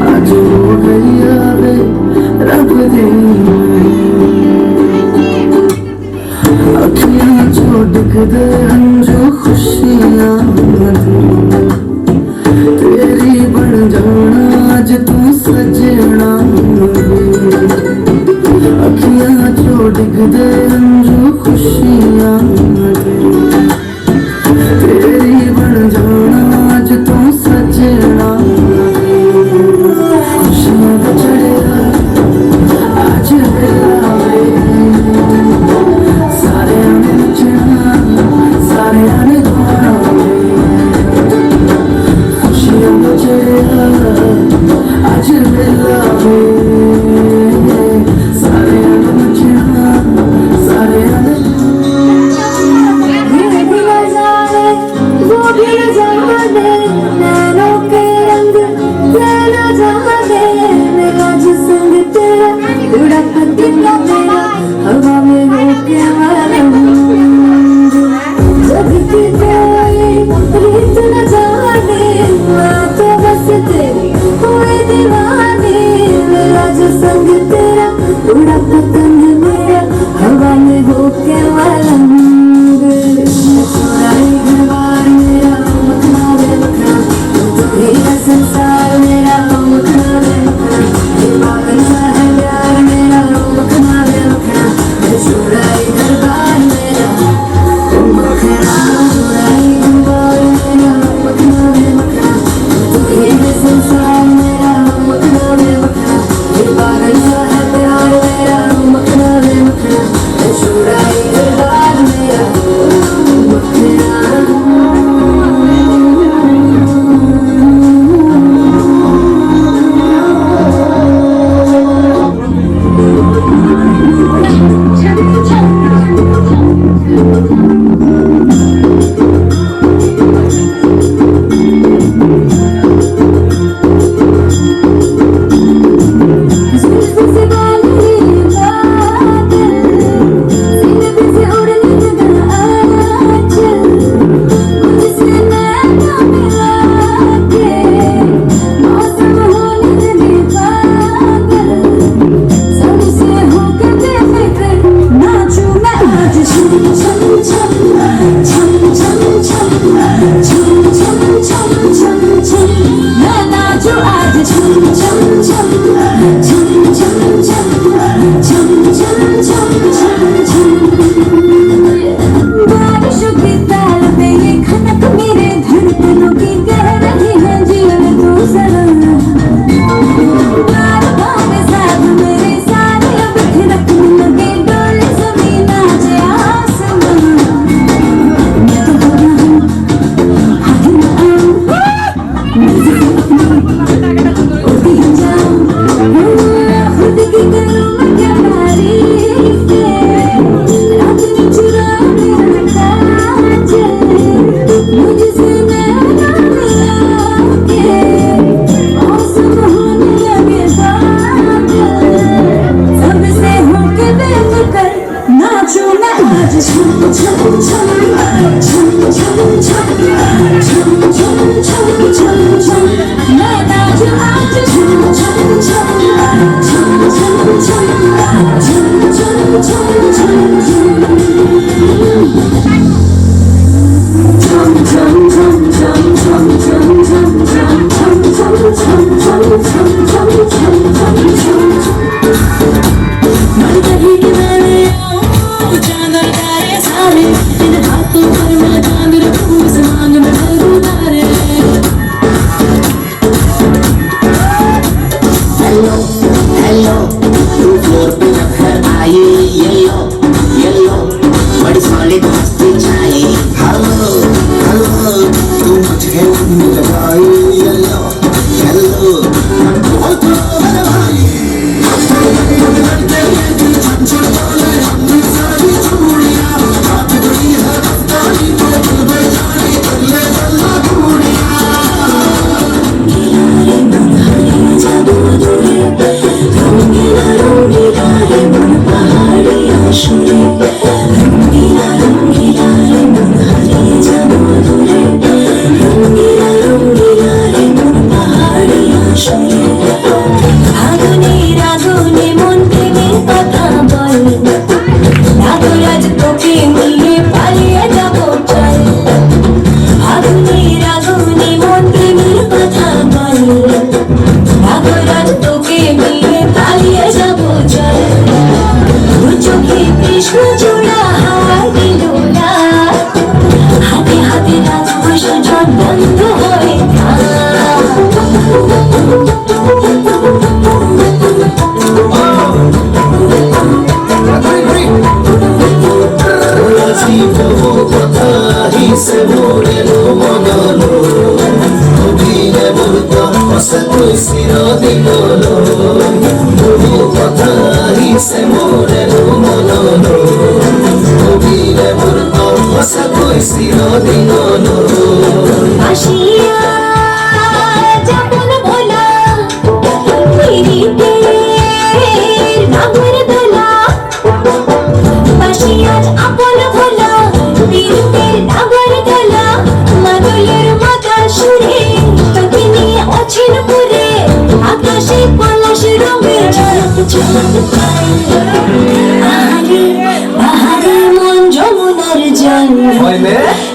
आज हो गई आवे रब दिन अखियां जो दिख दे जो खुशियां तेरी बन जाना आज तू सजना अखियां जो दिख दे जो खुशियां तेरी बन जाना आज तू सजना खुशियां चढ़ेगा आज बेलावे सारे आने नचना सारे आने गाना खुशियां चढ़ेगा आज बेलावे सारे आने नचना सारे आने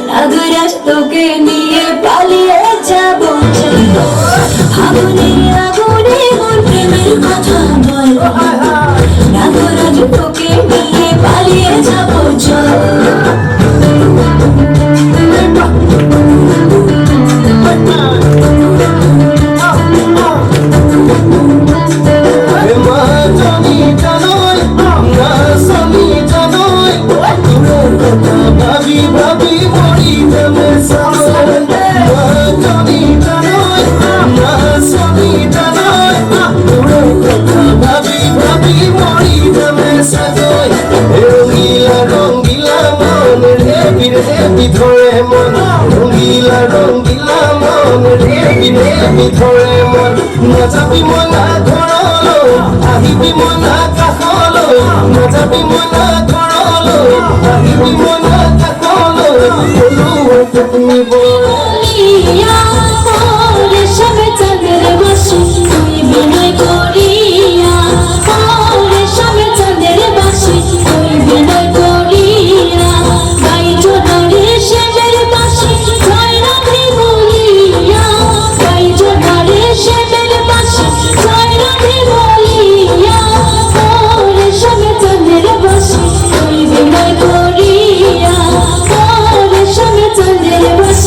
নাগরাজ তোকে নিয়ে পালিয়ে যাব আগুনে আগুনে মন প্রেমের কথা বল নাগরাজ তোকে নিয়ে পালিয়ে যাব ধরে মন রঙ্গিলা রঙ্গিলা মন রেবি রেবি ধরে মন নাচাবি মনা ঘরলো আহিবি মনা কাহলো নাচাবি মনা ঘরলো আহিবি মনা কাহলো বলু তুমি বল Thank you.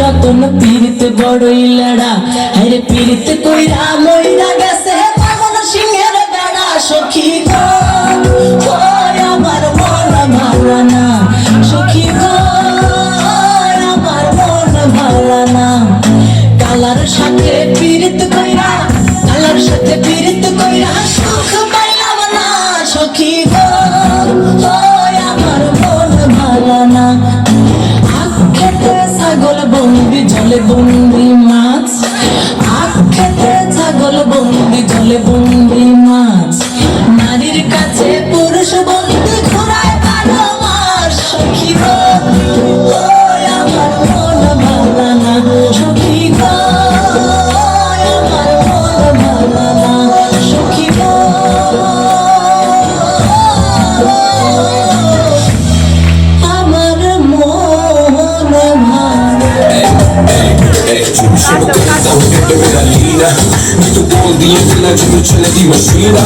রতন পীড়িত বড়ই লড়া হরে পীড়িত কইরা মইরা গেছে পাগল সিংহের বেড়া সখী গো আমার মন ভালো না সখী গো আমার মন ভালো না কালার সাথে পীড়িত কইরা কালার সাথে পীড়িত কইরা সুখ পাইলাম না সখী গো আমার মন ভালো না ছাগল বন্দি জলে বন্দি মাছ আখ খেতে ছাগল বন্দি জলে বন্দি মাছ নারীর কাছে পুরুষ বন্দি ঘোড়ায় 12 মাস সখী গো আমার মন ভালো না সখী গো আমার মন ভালো না সখী গো আমার tu poldi e te la giù ce di macchina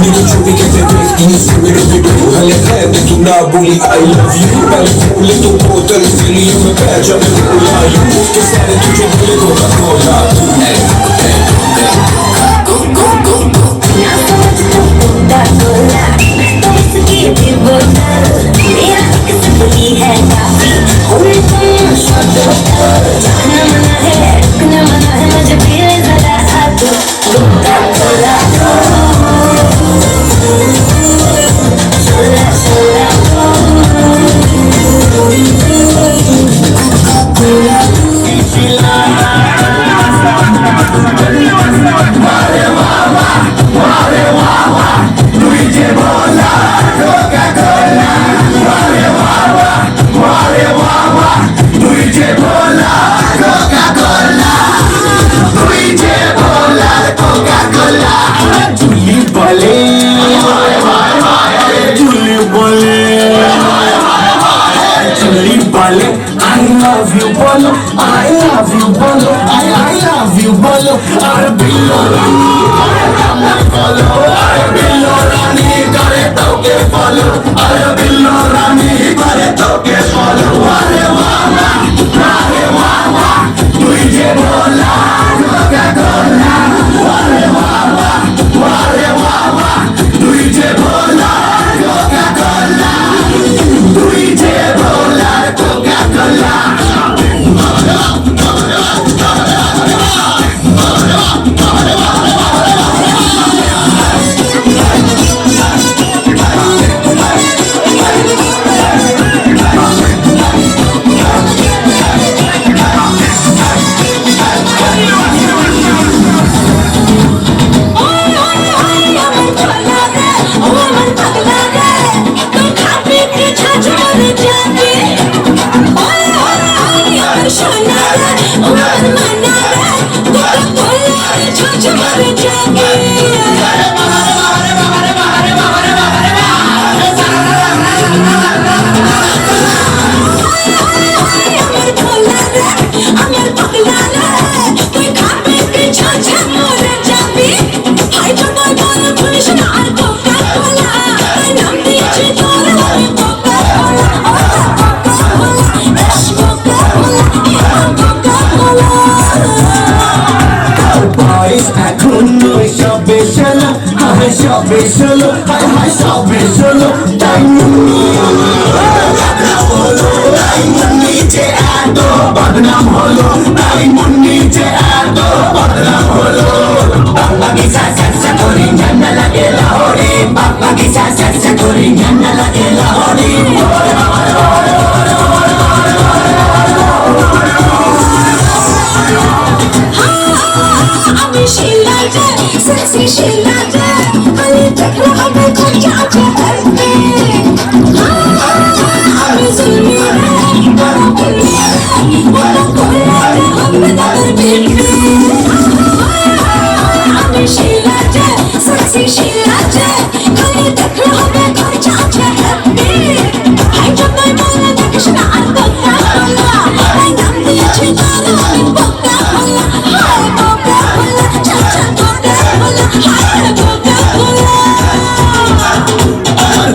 ni tu ciò che te vedi se mi rubi tu alle crede tu Napoli I love you al culo tu poter fili io mi piace a me culla io che stare tu ci vuole Coca-Cola I love you, Bolo. I love you, Bolo. I love you, Bolo. I bello rani, Bolo. I bello rani, kare toke follow. I bello rani, kare toke follow. Wale wawa, tui je bola, Coca-Cola. Wale wawa, tui je bola, Coca-Cola. Tui je bola, Coca-Cola. আরে সবে ষোলো হায় হায় সবে ষোলো তাই মুন্নি বদনাম হলো তাই মুন্নি যে এত বদনাম হলো তাই মুন্নি যে এত বদনাম হলো বাপ্পা কি সা করি জান্না লাগে লাহোরে বাপ্পা কি সা করি জান্না লাগে লাহোরে আমি শিলা যে সেক্সি শিলা যে খালি দেখলে হবে খরচা আছে আমি জুলমি বড় করলে হবে না তোর বিক্রি আমি শিলা যে সেক্সি শিলা যে খালি দেখলে হবে খরচা আছে হাই জন্যই বলে দেখিস না আর কথা বলা হাই নাম দিয়েছি তোর আমি বকা বলা হাই বকা বলা চাচা বকা বলা হাই বকা বলা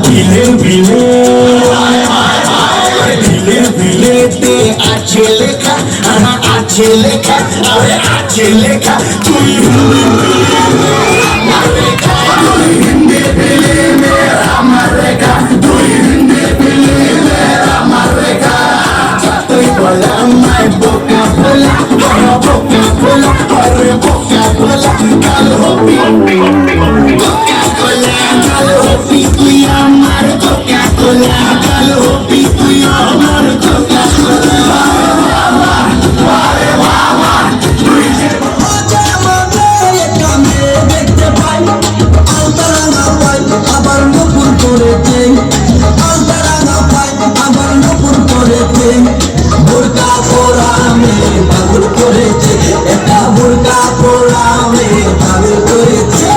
বিলে বিলে বিলে বিলেতে আছে লেখা আছে লেখা আরে আছে লেখা তুই হিন্দি ফিল্মে আমার রেখা তুই হিন্দি ফিল্মে আমার রেখা তুই বলা মাই বোকা বলা বোকা বলা আরে বোকা বলা কাল হবি বোকা বলা কাল হবি তুই আমার বোকা বলা কাল হবি তুই আমার বোকা বলা আবার নপুর করেছে আলতারাঙ্গা পাই আবার নপুর করেছে বোরকা পরা মেয়ে পাগল করেছে এটা বোরকা পরা মেয়ে পাগল করেছে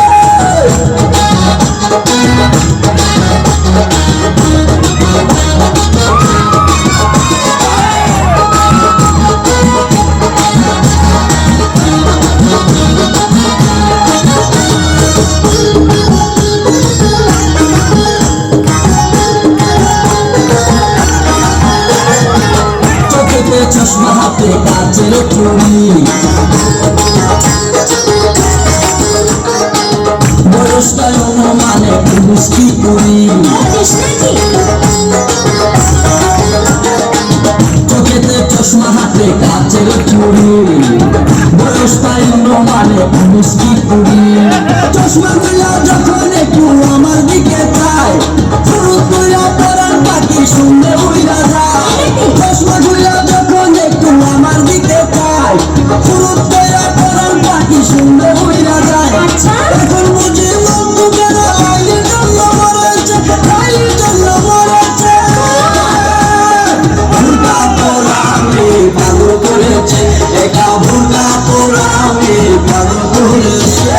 চোখেতে চশমা হাতে কাচের চুড়ি বয়সটায় অনুমানে মিষ্টি পুরি চোখেতে চশমা হাতে কাচের চুড়ি বয়সটায় অনুমানে মিষ্টি পুরি চশমা গুলা যখন একটু আমার দিকে চায় ফুরুত কইরা পরান পাখি শুনলে উইরা যায় চশমা গুলা যখন একটু আমার দিকে চায় ফুরুত কইরা পরান পাখি শুনলে উইরা যায় এখন বুঝি মন দুবেলা লাইলের জন্য মরেছে লাইলের জন্য মরেছে ভুলটা পরা আমি পাগল করেছে একা ভুলটা পরা আমি পাগল করেছে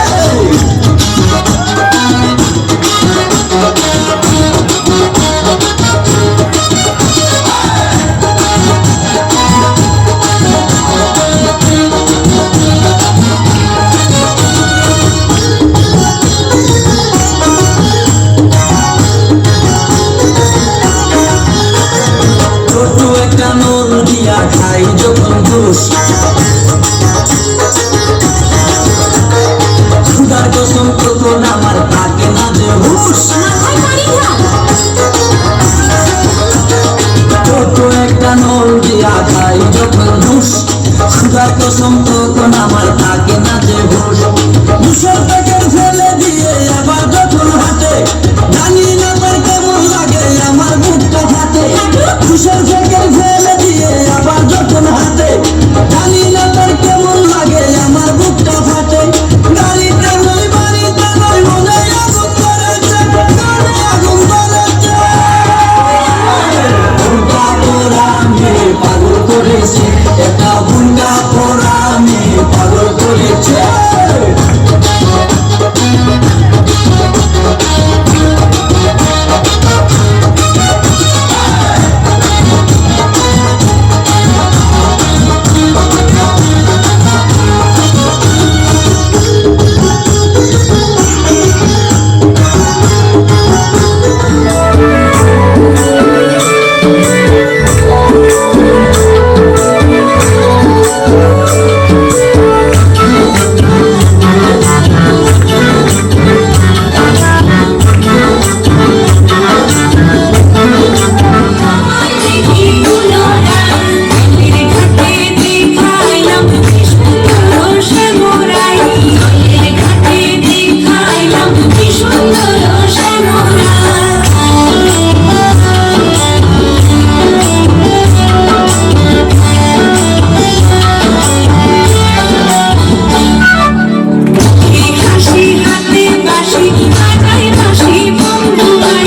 সুন্দর শ্যামরা হাসি হাতে বাঁশি বাজায় বাঁশি বন্ধু ভাই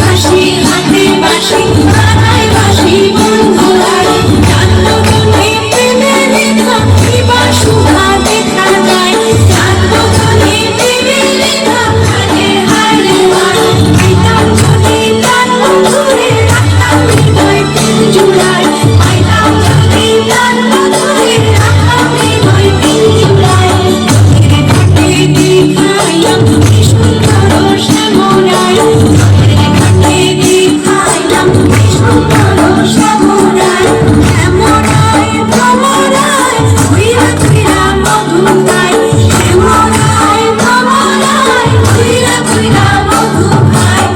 হাসি হাতে বাঁশি বাজায় বাঁশি বন্ধু ভাই জানতো তুমি প্রেমে লেখা এবার সুধা দেখা যায় জানতো তুমি প্রেমে লেখা হারে হারে হার পাইতাম যদি তার মধুরে রাখতাম হৃদয় তিন জুড়ায় পাইতাম যদি তার মধুরে রাখতাম হৃদয় তিন জুড়ায় দেখাইলাম কি সুন্দর শ্যামরায় ঘাটে দেখাইলাম কি সুন্দর শ্যামরায় শ্যামরায় ভ্রমরায় ঘুইরা ঘুইরা মধু খায় শ্যামরায় ভ্রমরায় ঘুইরা ঘুইরা মধু খায়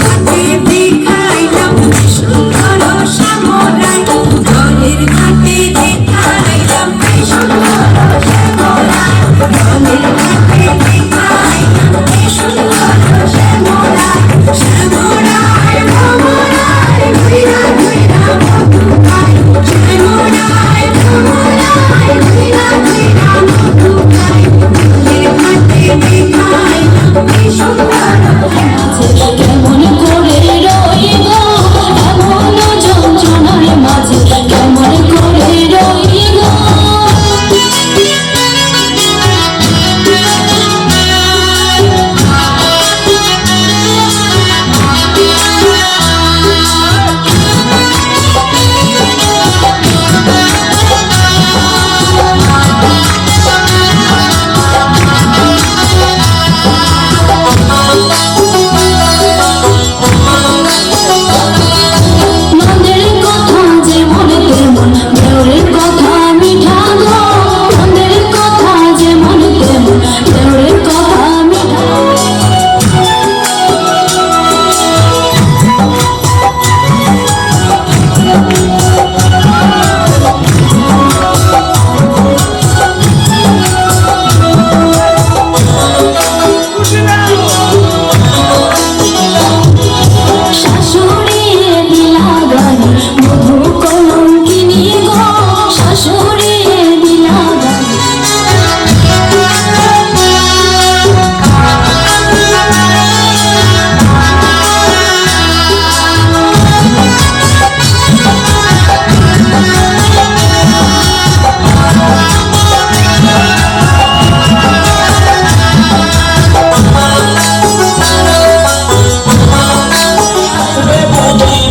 ঘাটে দেখাইলাম কি সুন্দর শ্যামরায় জলের ঘাটে দেখাইলাম কি সুন্দর শ্যামরায় জলের ঘাটে দেখাইলাম কি সুন্দর শ্যামরায় শ্যামরায় ভ্রমরায় ঘুইরা ঘুইরা মধু খায় শ্যামরায় ভ্রমরায় ঘুইরা ঘুইরা মধু খায় জলের ঘাটে দেখাইলাম কি সুন্দর কেমন করে রই গো এমন যন্ত্রণার মাঝে কেমন করে রই গো নন্দের কথা যেমন তেমন দেওরের কথা মিঠা গো নন্দের কথা যেমন তেমন দেওরের কথা মিঠা শাশুড়ি দিলা গানি মধু কলঙ্কিনী গো শাশুড়ি দিলা গানি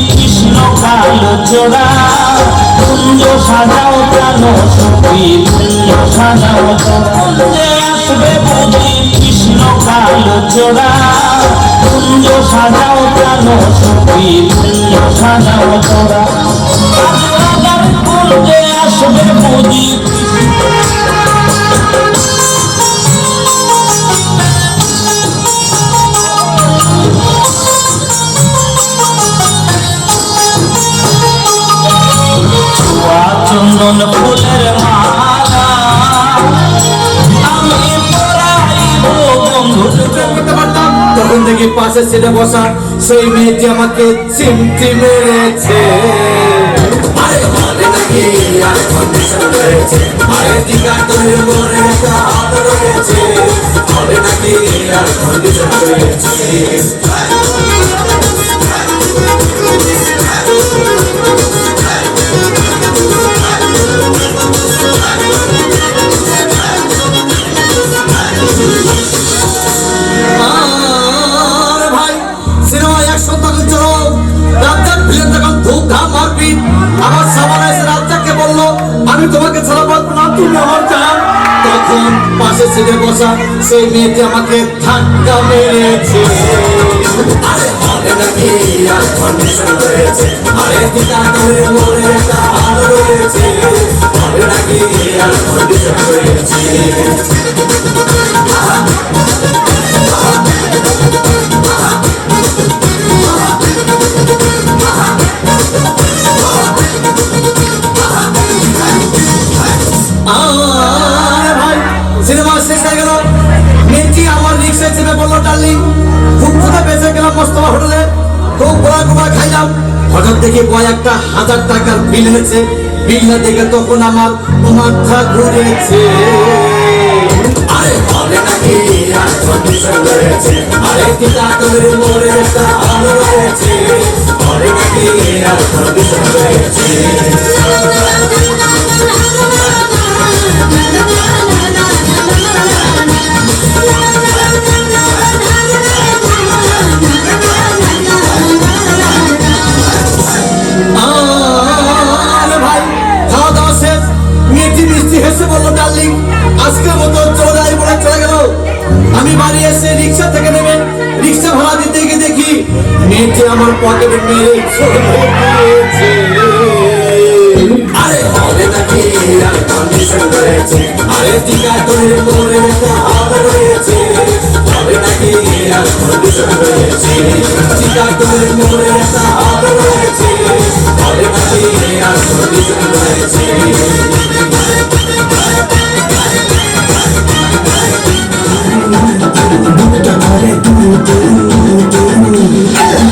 কৃষ্ণ কালো চোরা কুঞ্জ সাজাও প্রাণ সখী কুঞ্জ সাজাও কুঞ্জে আসবে বুঝি কৃষ্ণ কালো চোরা কুঞ্জ সাজাও প্রাণ সখী কুঞ্জ সাজাও চোরা কুঞ্জে আসবে বুঝি চন্দন ফুলের মালা আমি পরাইব বন্ধু করতে পারতাম তখন থেকে পাশে সিটে বসা সেই মেয়েটি আমাকে চিমটি মেরেছে আরে বলে নাকি আর কন্ডিশন রয়েছে আরে টিকা তোর মনে একটা হাত রয়েছে বলে নাকি আর কন্ডিশন রয়েছে ভাই সিনেমা অ্যাকশন তখন চলো রাজ্জাক ভিলেন তখন ধুমধাম মারপিট আমার সামনে এসে রাজ্জাককে বললো আমি তোমাকে ছাড়া বাঁচবো না তুমি আমার জান তখন পাশে সিটে বসা সেই মেয়েটি আমাকে ধাক্কা মেরেছে আরে হবে নাকি আর কন্ডিশন রয়েছে আরে টিকা তোর মনে একটা হাত রয়েছে হবে নাকি আর কন্ডিশন রয়েছে ভাই সিনেমা শেষ হয়ে গেল মেয়েটি আমার রিক্সায় চেপে বললো ডার্লিং খুব ক্ষুধা পেয়েছে, গেলাম মোস্তফা হোটেলে, খুব গোয়া খাইলাম। হঠাৎ দেখি বয় একটা 1000 টাকার বিল এনেছে। বিলটা দেখে তখন আমার মাথা ঘুরেছে। আরে হবে নাকি আর কন্ডিশন রয়েছে, আরে টিকাতলের মোড়ে একটা আলো রয়েছে, হবে নাকি আর কন্ডিশন রয়েছে। ভাই খাওয়া দাওয়া শেষ, মিষ্টি মিষ্টি হেসে বললো ডার্লিং আজকের মতো চলে যাই বলে চলে গেল। আমি বাড়ি এসে রিক্সা থেকে নেমে রিক্সা ভাড়া দিতে গিয়ে দেখি মেয়েটি আমার পকেটে মেরে চলে গিয়েছে। আরে হবে নাকি আর কন্ডিশন রয়েছে, আরে টিকাতলের মোড়ে একটা আলো রয়েছে, হবে নাকি আর কন্ডিশন রয়েছে, টিকাতলের মোড়ে একটা আলো রয়েছে, হবে নাকি আর কন্ডিশন রয়েছে। বুকটা করে দুরু দুরু দুরু,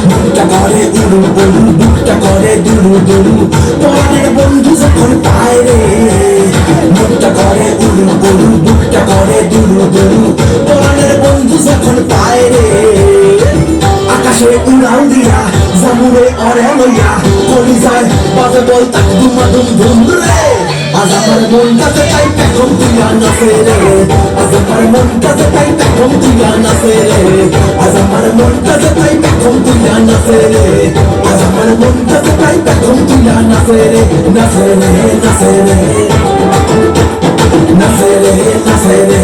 বুকটা করে উড়ু উড়ু, বুকটা করে দুরু দুরু, পরাণের বন্ধু যখন পায় রে। বুকটা করে উড়ু উড়ু, বুকটা করে দুরু দুরু, পরাণের বন্ধু যখন পায় রে। আকাশে উড়াল দিয়া জামুরে অরে লইয়া কলিজায় বাজে বল তাক দুমা দুম ধুম রে। আজ আমার মনটাতে তাই পেখম তুইয়া নাচে রে, আজ আমার মনটাতে তাই পেখম তুইয়া নাচে রে, আজ আমার মনটাতে তাই পেখম তুইয়া নাচে রে, আজ আমার মনটাতে তাই পেখম তুইয়া নাচে রে, নাচে রে নাচে রে নাচে রে নাচে রে।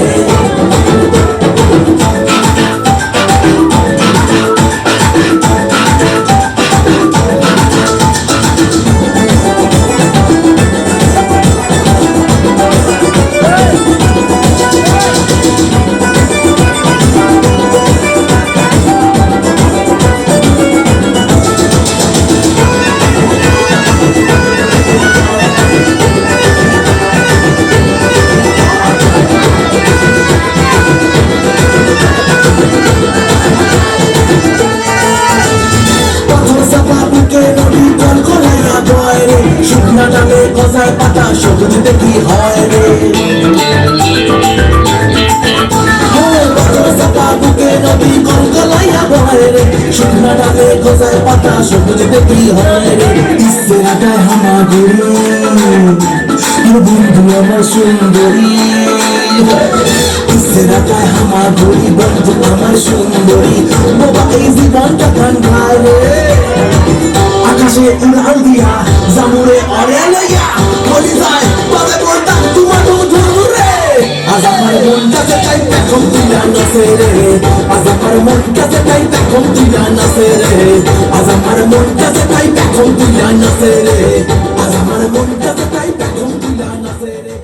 শুকনা ডালে গজায় পাতা সবুজ দেখি হয় রে। বুকে নদী কলকলাইয়া বয় রে, শুকনা ডালে গজায় পাতা সবুজ দেখি হয় রে। ইসরাটায় হামা গরু বন্ধু আমার সুন্দরী, ইসরাটায় হামা গরি বন্ধু আমার সুন্দরী, বাবা এই জীবনটা কান খায় রে। আকাশে উড়াল দিয়া জামুরে অরে লইয়া কলিজায় বাজে বলতাম তোমার ধরু রে। আজ আমার মনটাতে তাই পেখম তুইয়া নাচে রে, আজ আমার মনটাতে তাই পেখম তুইয়া নাচে রে, আজ আমার মনটাতে তাই পেখম তুইয়া নাচে রে, আজ আমার মনটাতে তাই পেখম তুইয়া নাচে রে।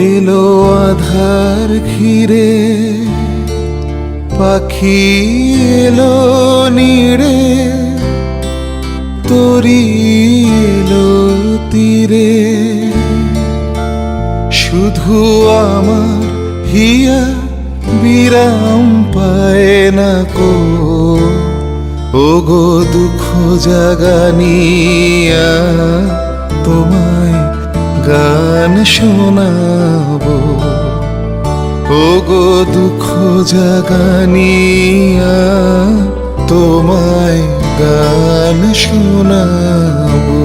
এলো আধার ঘিরে পাখি এলো নিড়ে, তরি এলো তীরে, শুধু আমার হিয়া বিরাম পায় না কো। ওগো দুঃখ জাগানিয়া তোমায় গান শোনাবো, ওগো দুঃখ জাগানিয়া তোমায় গান শোনাবো।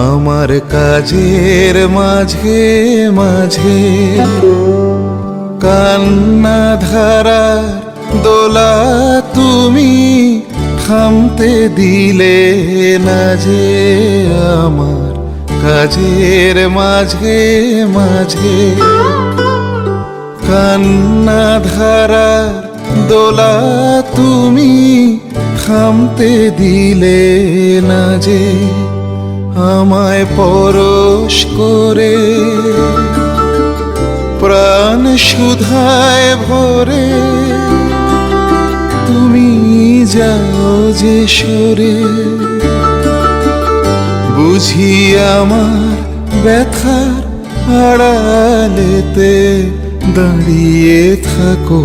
আমার কাজের মাঝে মাঝে কান্না ধারার দোলা তুমি থামতে দিলে না যে আমার কাজের মাঝে মাঝে কান্না ধারার দোলা তুমি থামতে দিলে না যে আমায় পরশ করে প্রাণ সুধায় ভরে তুমি যাও যে সরে বুঝি আমার ব্যথার আড়ালেতে দাঁড়িয়ে থাকো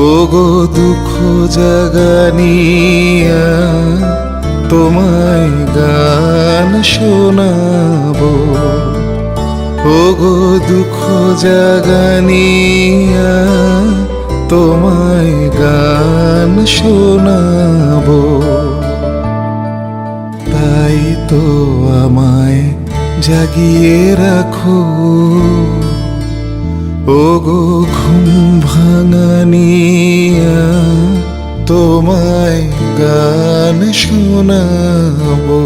ওগো দুঃখ জাগানিয়া তোমায় গান শোনাবো ওগো দুঃখ জাগানিয়া তোমায় গান শোনাবো তাই তো আমায় জাগিয়ে রাখো ওগো ঘুম ভাঙানিয়া তোমায় গান শোনাবো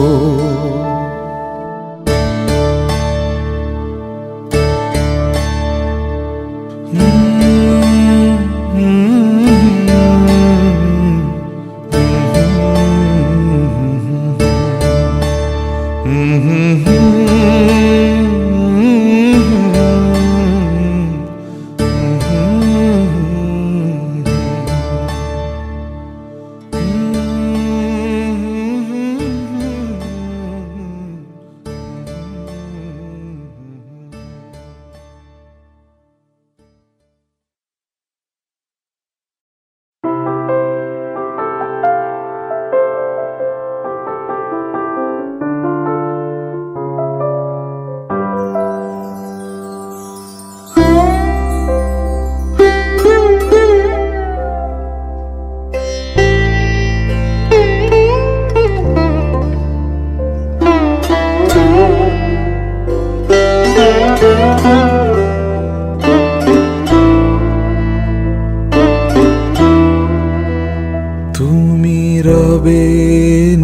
নীরবে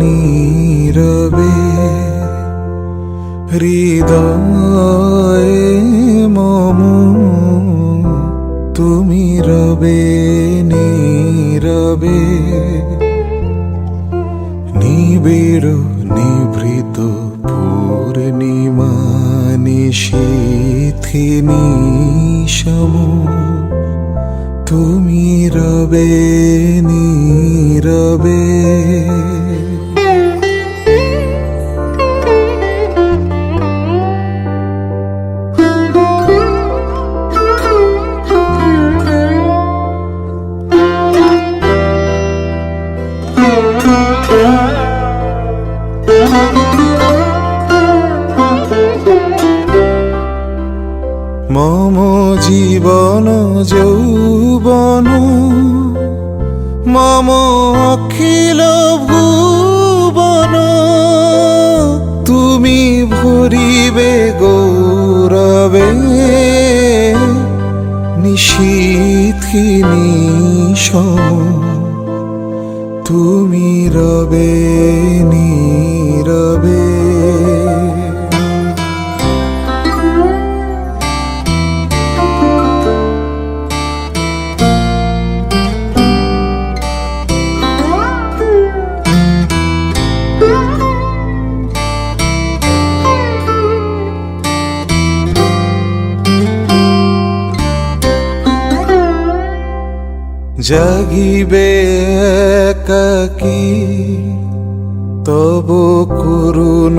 নীরবে হৃদয়ে মম তুমি রবে নীরবে নিবিড় নিভৃত পূর্ণিমা নিশীথি নিশম তুমি রবে নীরবে মম জীবন যৌবন মম অখিল ভুবন তুমি ভরিবে গৌরবে নিশীথি নিশম তুমি রবে নীরবে জাগিবে একাকী তব করুণ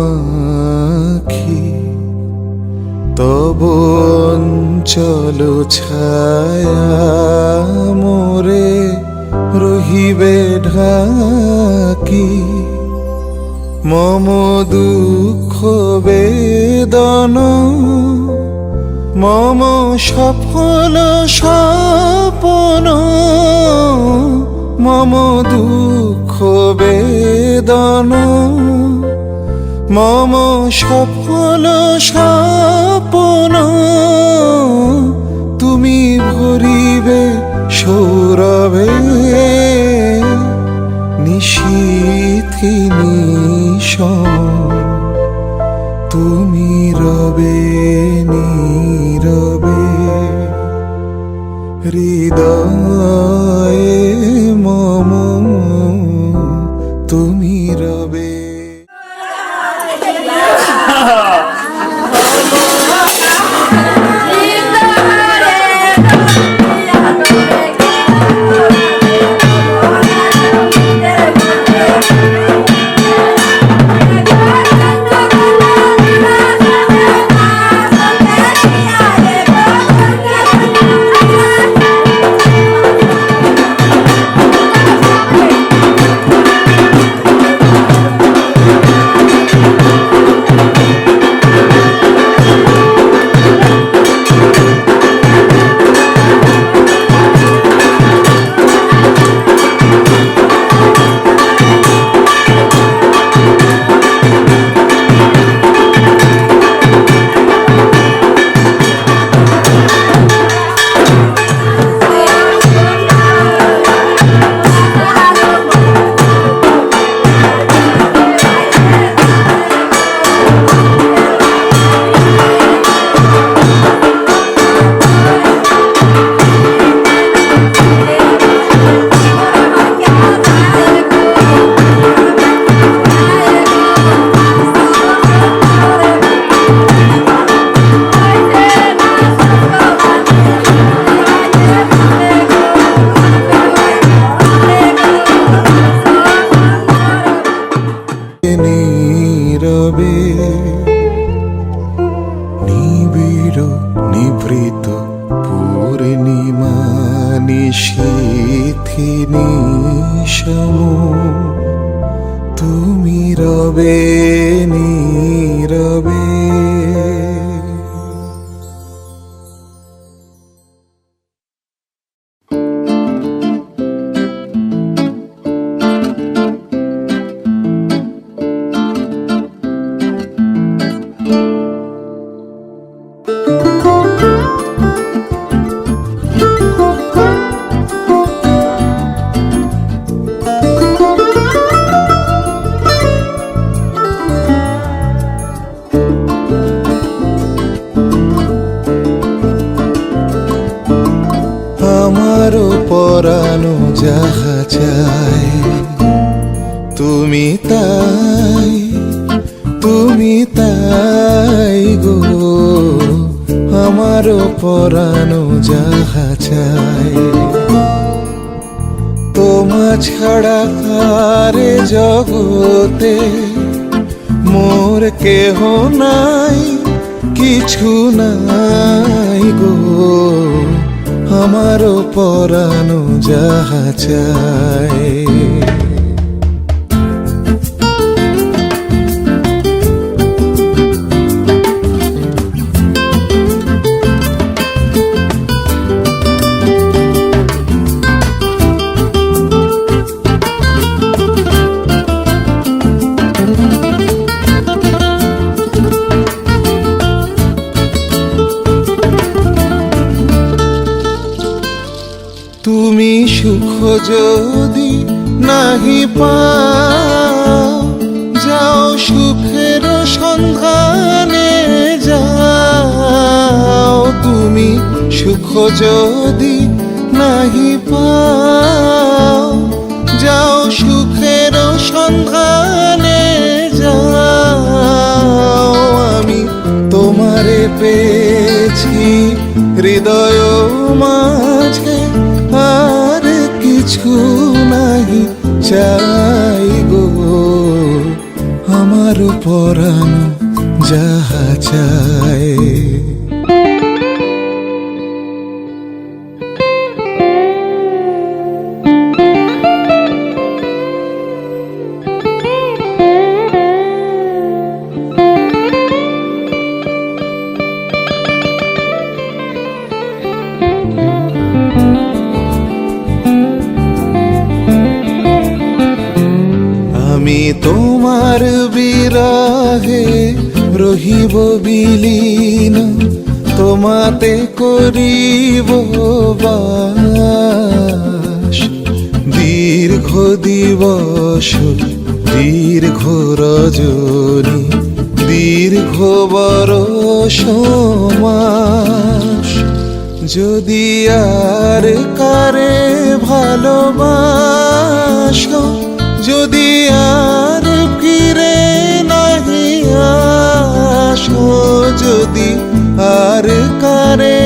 আখি তব অঞ্চল ছায়া মোরে রহিবে ঢাকি মম দুঃখ বেদন মম সফল স্বপন মম দুঃখ বেদন মম সফল স্বপন তুমি ভরিবে সম তুমি রবে নীরবে হৃদয়ে মম তুমি রবে। নীরবে নিবিড় নিভৃত পূর্ণিমা নিশীথি নিশম তুমি রবে নীরবে। আমারও পরানো যাহা চাই তুমি তাই গো, আমারও পরানো যাহা চাই তোমা ছাড়া আরে জগতে মোর কেহ নাই কিছু নাই গো, আমারও পরানো যাহা চাই। তুমি সুখ যদি নাহি পাও যাও সুখের সন্ধানে যাও, তুমি সুখ যদি নাহি পাও যাও সুখের সন্ধানে যাও, আমি তোমারে পেয়েছি হৃদয় মাঝে আর কিছু নাহি চাই গো, আমার পরানো যাহা চাই। আমি তোমার বিরহে রহিব বিলীন, তোমাতে করিব বাস দীর্ঘ দিবস দীর্ঘ রজনী দীর্ঘ বরষ মাস যদি আর কারে ভালোবাসো, যদি আর ফিরে নাহি আসো, যদি আর কারে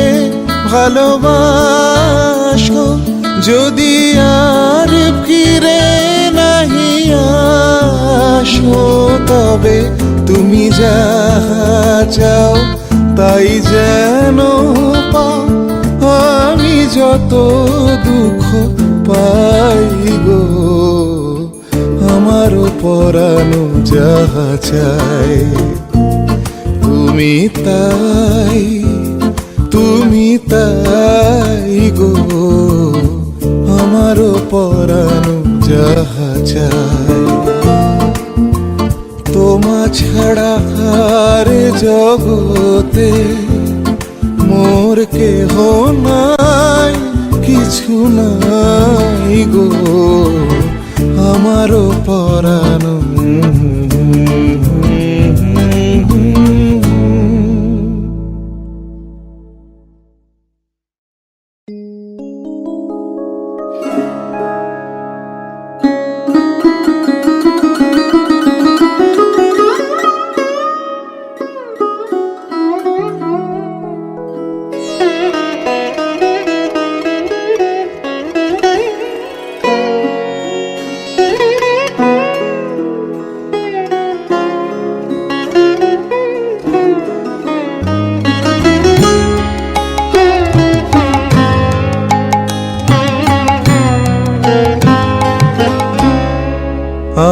ভালোবাসো, যদি আর ফিরে নাহি আসো, তবে তুমি যাহা চাও তাই যেন পাও। আমি যত দুঃখ পাই গো, আমার পরানো যাহা চাই তুমি তাই, তুমি তাই গো, আমার পরানো যাহা চাই। তোমা ছাড়া আর জগতে মোর কেহ নাই, কিছু নাই গো, আমার পরানো।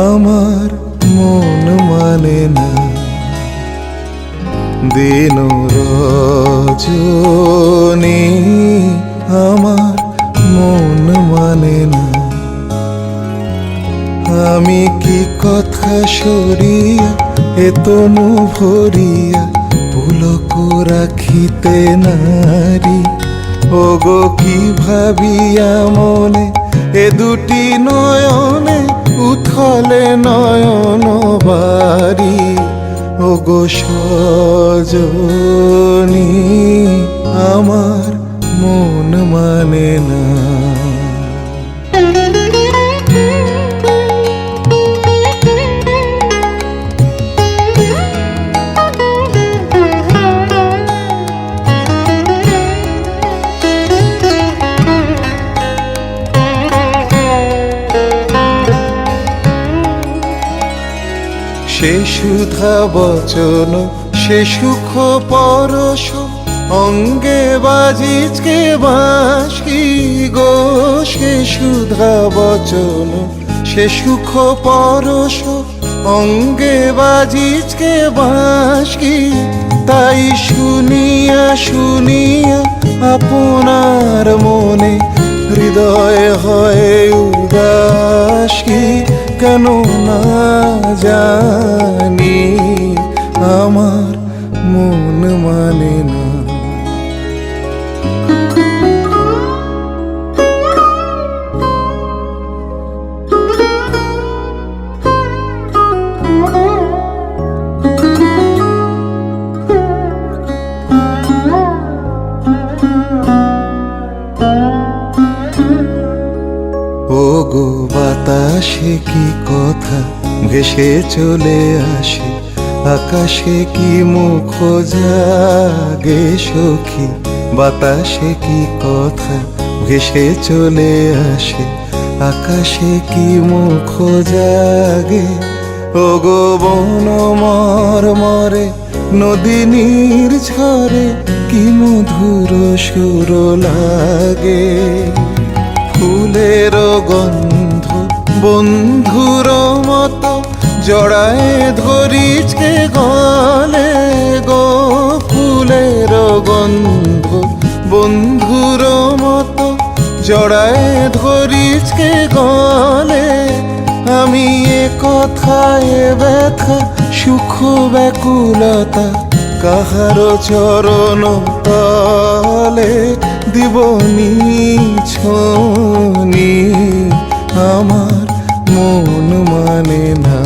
আমার মন মানে না দিন রজনী, আমার মন মানে না। আমি কি কথা সরিয়া এতনু ভরিয়া পুলক রাখিতে নারী, ওগো কি ভাবিয়া মনে এ দুটি নয়নে উথলে নয়ন বাড়ি, ওগো সজনী আমার মন মানে না। সে সুধা বচন সে সুখ পরশ, অঙ্গে বাজিচকে বাঁশি গো। সে সুধা বচন সে সুখ পরশ, অঙ্গে বাজিচকে বাঁশি। তাই শুনিয়া শুনিয়া আপনার মনে হৃদয় হয় উদাসী, কেন না জানি আমার মন মানে না। ওগো বাতাসে কি কথা ভেসে চলে আসে, আকাশে কি মুখ জাগে সখী। বাতাসে কি কথা ভেসে চলে আসে, আকাশে কি মুখ জাগে। ওগো বন মরমরে নদীনীর ঝরে কি মধুর সুর লাগে। ফুলের গন্ধ বন্ধুর মতো জড়ায় ধরিচকে গলে গো। ফুলের গন্ধ বন্ধুর মতো জড়ায় ধরিচকে গলে। আমি এ কথায় ব্যথা সুখ ব্যাকুলতা কাহারো চরণ তলে দিব নিছনি, আমার মন মানে না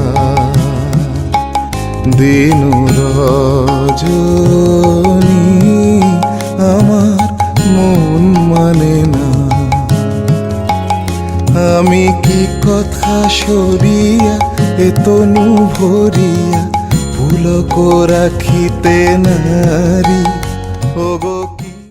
দিন রজনী আমার মন মানে না আমি কি কথা সরিয়া এতনু ভরিয়া পুলক রাখিতে নারী ওগো